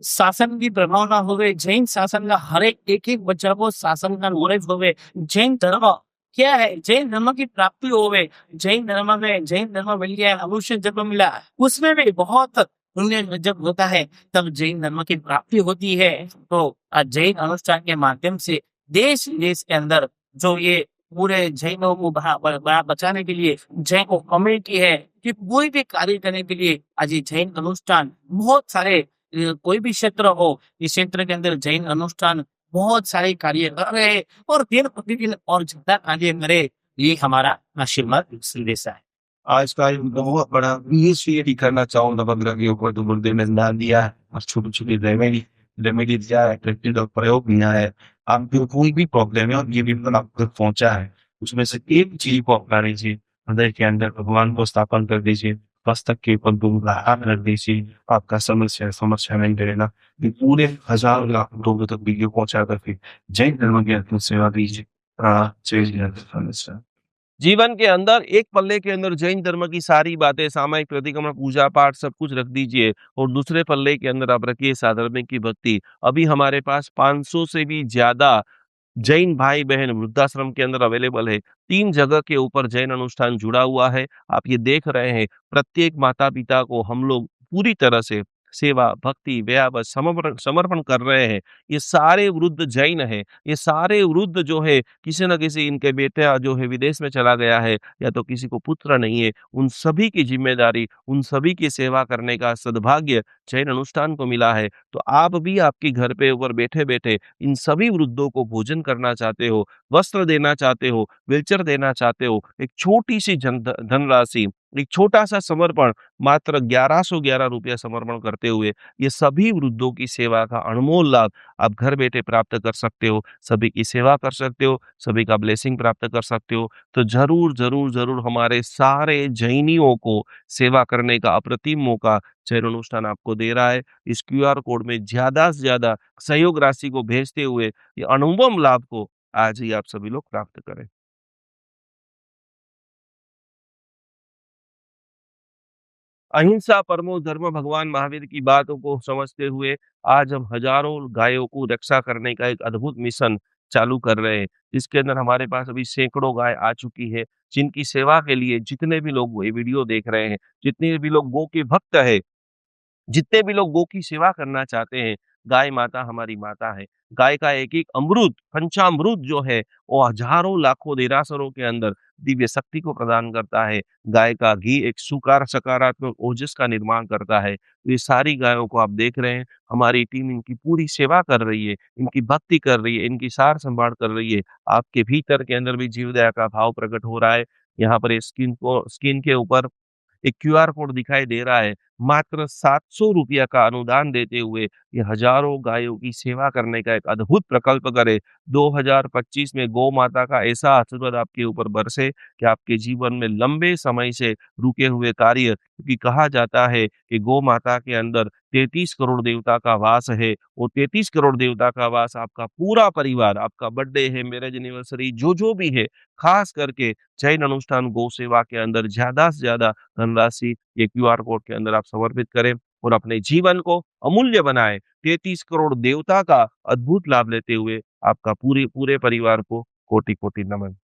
शासन की प्रभाव ना होवे, जैन शासन का हर एक बच्चा को शासन का नॉलेज होवे, जैन धर्म क्या है, जैन धर्म की प्राप्ति होवे, जैन धर्म मिल गया, अवश्य जब मिला, उसमें भी बहुत पुण्य जब होता है तब जैन धर्म की प्राप्ति होती है। तो जैन अनुष्ठान के माध्यम से देश देश के अंदर जो ये पूरे जैनों को बचाने के लिए जैन को कम्युनिटी है कि कोई भी कार्य करने के लिए आज ये जैन अनुष्ठान बहुत सारे कोई भी क्षेत्र हो, इस क्षेत्र के अंदर जैन अनुष्ठान बहुत सारे कार्य कर रहे हैं और दिन प्रतिदिन और ज्यादा कार्य करे, ये हमारा आशीर्वाद संदेश है। आज का एक बहुत बड़ा ये करना चाहूँ नवग्रह के ऊपर तो गुरुदेव ने ध्यान दिया है और छोटी-छोटी रेमेडी दिया है, प्रैक्टिकल प्रयोग किया है। आपको कोई भी प्रॉब्लम है और ये विपद आप तक पहुँचा है, उसमें से एक चीज़ को अपना लीजिए, हृदय के अंदर भगवान को स्थापन कर दीजिए, मस्तक के ऊपर गुरु हाथ रख दीजिए, आपका समस्या नहीं रहेगा। ये पूरे हज़ारों लाखों लोगों तक वीडियो पहुँचा करके जैन धर्म की अद्भुत सेवा कीजिए। जय जिनेंद्र। जीवन के अंदर एक पल्ले के अंदर जैन धर्म की सारी बातें, सामायिक प्रतिक्रमण, पूजा पाठ सब कुछ रख दीजिए और दूसरे पल्ले के अंदर आप रखिए साधर्मिक की भक्ति। अभी हमारे पास 500 से भी ज्यादा जैन भाई बहन वृद्धाश्रम के अंदर अवेलेबल है। 3 जगह के ऊपर जैन अनुष्ठान जुड़ा हुआ है। आप ये देख रहे हैं, प्रत्येक माता पिता को हम लोग पूरी तरह से सेवा, भक्ति, व्यावत समर्पण समर्पण कर रहे हैं। ये सारे वृद्ध जैन हैं। ये सारे वृद्ध जो है किसी न किसी इनके बेटा जो है विदेश में चला गया है या तो किसी को पुत्र नहीं है। उन सभी की जिम्मेदारी, उन सभी की सेवा करने का सद्भाग्य जैन अनुष्ठान को मिला है। तो आप भी आपके घर पे ऊपर बैठे-बैठे इन सभी वृद्धों को भोजन करना चाहते हो, वस्त्र देना चाहते हो, व्हीलचेयर देना चाहते हो, एक छोटी-सी धनराशि, एक छोटा-सा समर्पण मात्र ₹1111 समर्पण करते हुए ये सभी वृद्धों की सेवा का अनमोल लाभ आप घर बैठे प्राप्त कर सकते हो। सभी की सेवा कर सकते हो, सभी का ब्लेसिंग प्राप्त कर सकते हो। तो ज़रूर, ज़रूर, ज़रूर हमारे सारे जैनियों को सेवा करने का अप्रतिम मौका जैन अनुष्ठान आपको दे रहा है। इस क्यूआर कोड में ज़्यादा से ज़्यादा सहयोग राशि को भेजते हुए ये अनुपम लाभ को आज ही आप सभी लोग प्राप्त करें। अहिंसा परमो धर्म भगवान महावीर की बातों को समझते हुए आज हम हजारों गायों को रक्षा करने का एक अद्भुत मिशन चालू कर रहे हैं, जिसके अंदर हमारे पास अभी सैकड़ों गाय आ चुकी है, जिनकी सेवा के लिए जितने भी लोग ये वीडियो देख रहे हैं, जितने भी लोग गौ के भक्त है, जितने भी लोग गौ की सेवा करना चाहते हैं, गाय माता हमारी माता है। गाय का एक-एक अमृत, पंचामृत जो है, वो हज़ारों, लाखों, देरासरों के अंदर दिव्य शक्ति को प्रदान करता है। गाय का घी एक सकारात्मक ओजस का निर्माण करता है। तो ये सारी गायों को आप देख रहे हैं, हमारी टीम इनकी पूरी सेवा कर रही है, इनकी भक्ति कर रही है, इनकी सार-संभाल कर रही है। आपके भीतर के अंदर भी जीव दया का भाव प्रकट हो रहा है। यहाँ पर ये स्क्रीन के ऊपर एक क्यूआर कोड दिखाई दे रहा है। मात्र ₹700 का अनुदान देते हुए ये हज़ारों गायों की सेवा करने का एक अद्भुत प्रकल्प करें। 2025 में गौ माता का ऐसा आशीर्वाद आपके ऊपर बरसे कि आपके जीवन में लंबे समय से रुके हुए कार्य, क्योंकि कहा जाता है कि गौ माता के अंदर 33 करोड़ देवता का वास है। वो 33 करोड़ देवता का वास आपका पूरा परिवार, आपका बर्थडे है, मैरेज एनिवर्सरी जो भी है, खास करके जैन अनुष्ठान गौ सेवा के अंदर ज़्यादा से ज़्यादा धनराशि ये क्यूआर कोड के अंदर आप समर्पित करें और अपने जीवन को अमूल्य बनाएं। 33 करोड़ देवता का अद्भुत लाभ लेते हुए आपका पूरे पूरे परिवार को कोटि-कोटि नमन।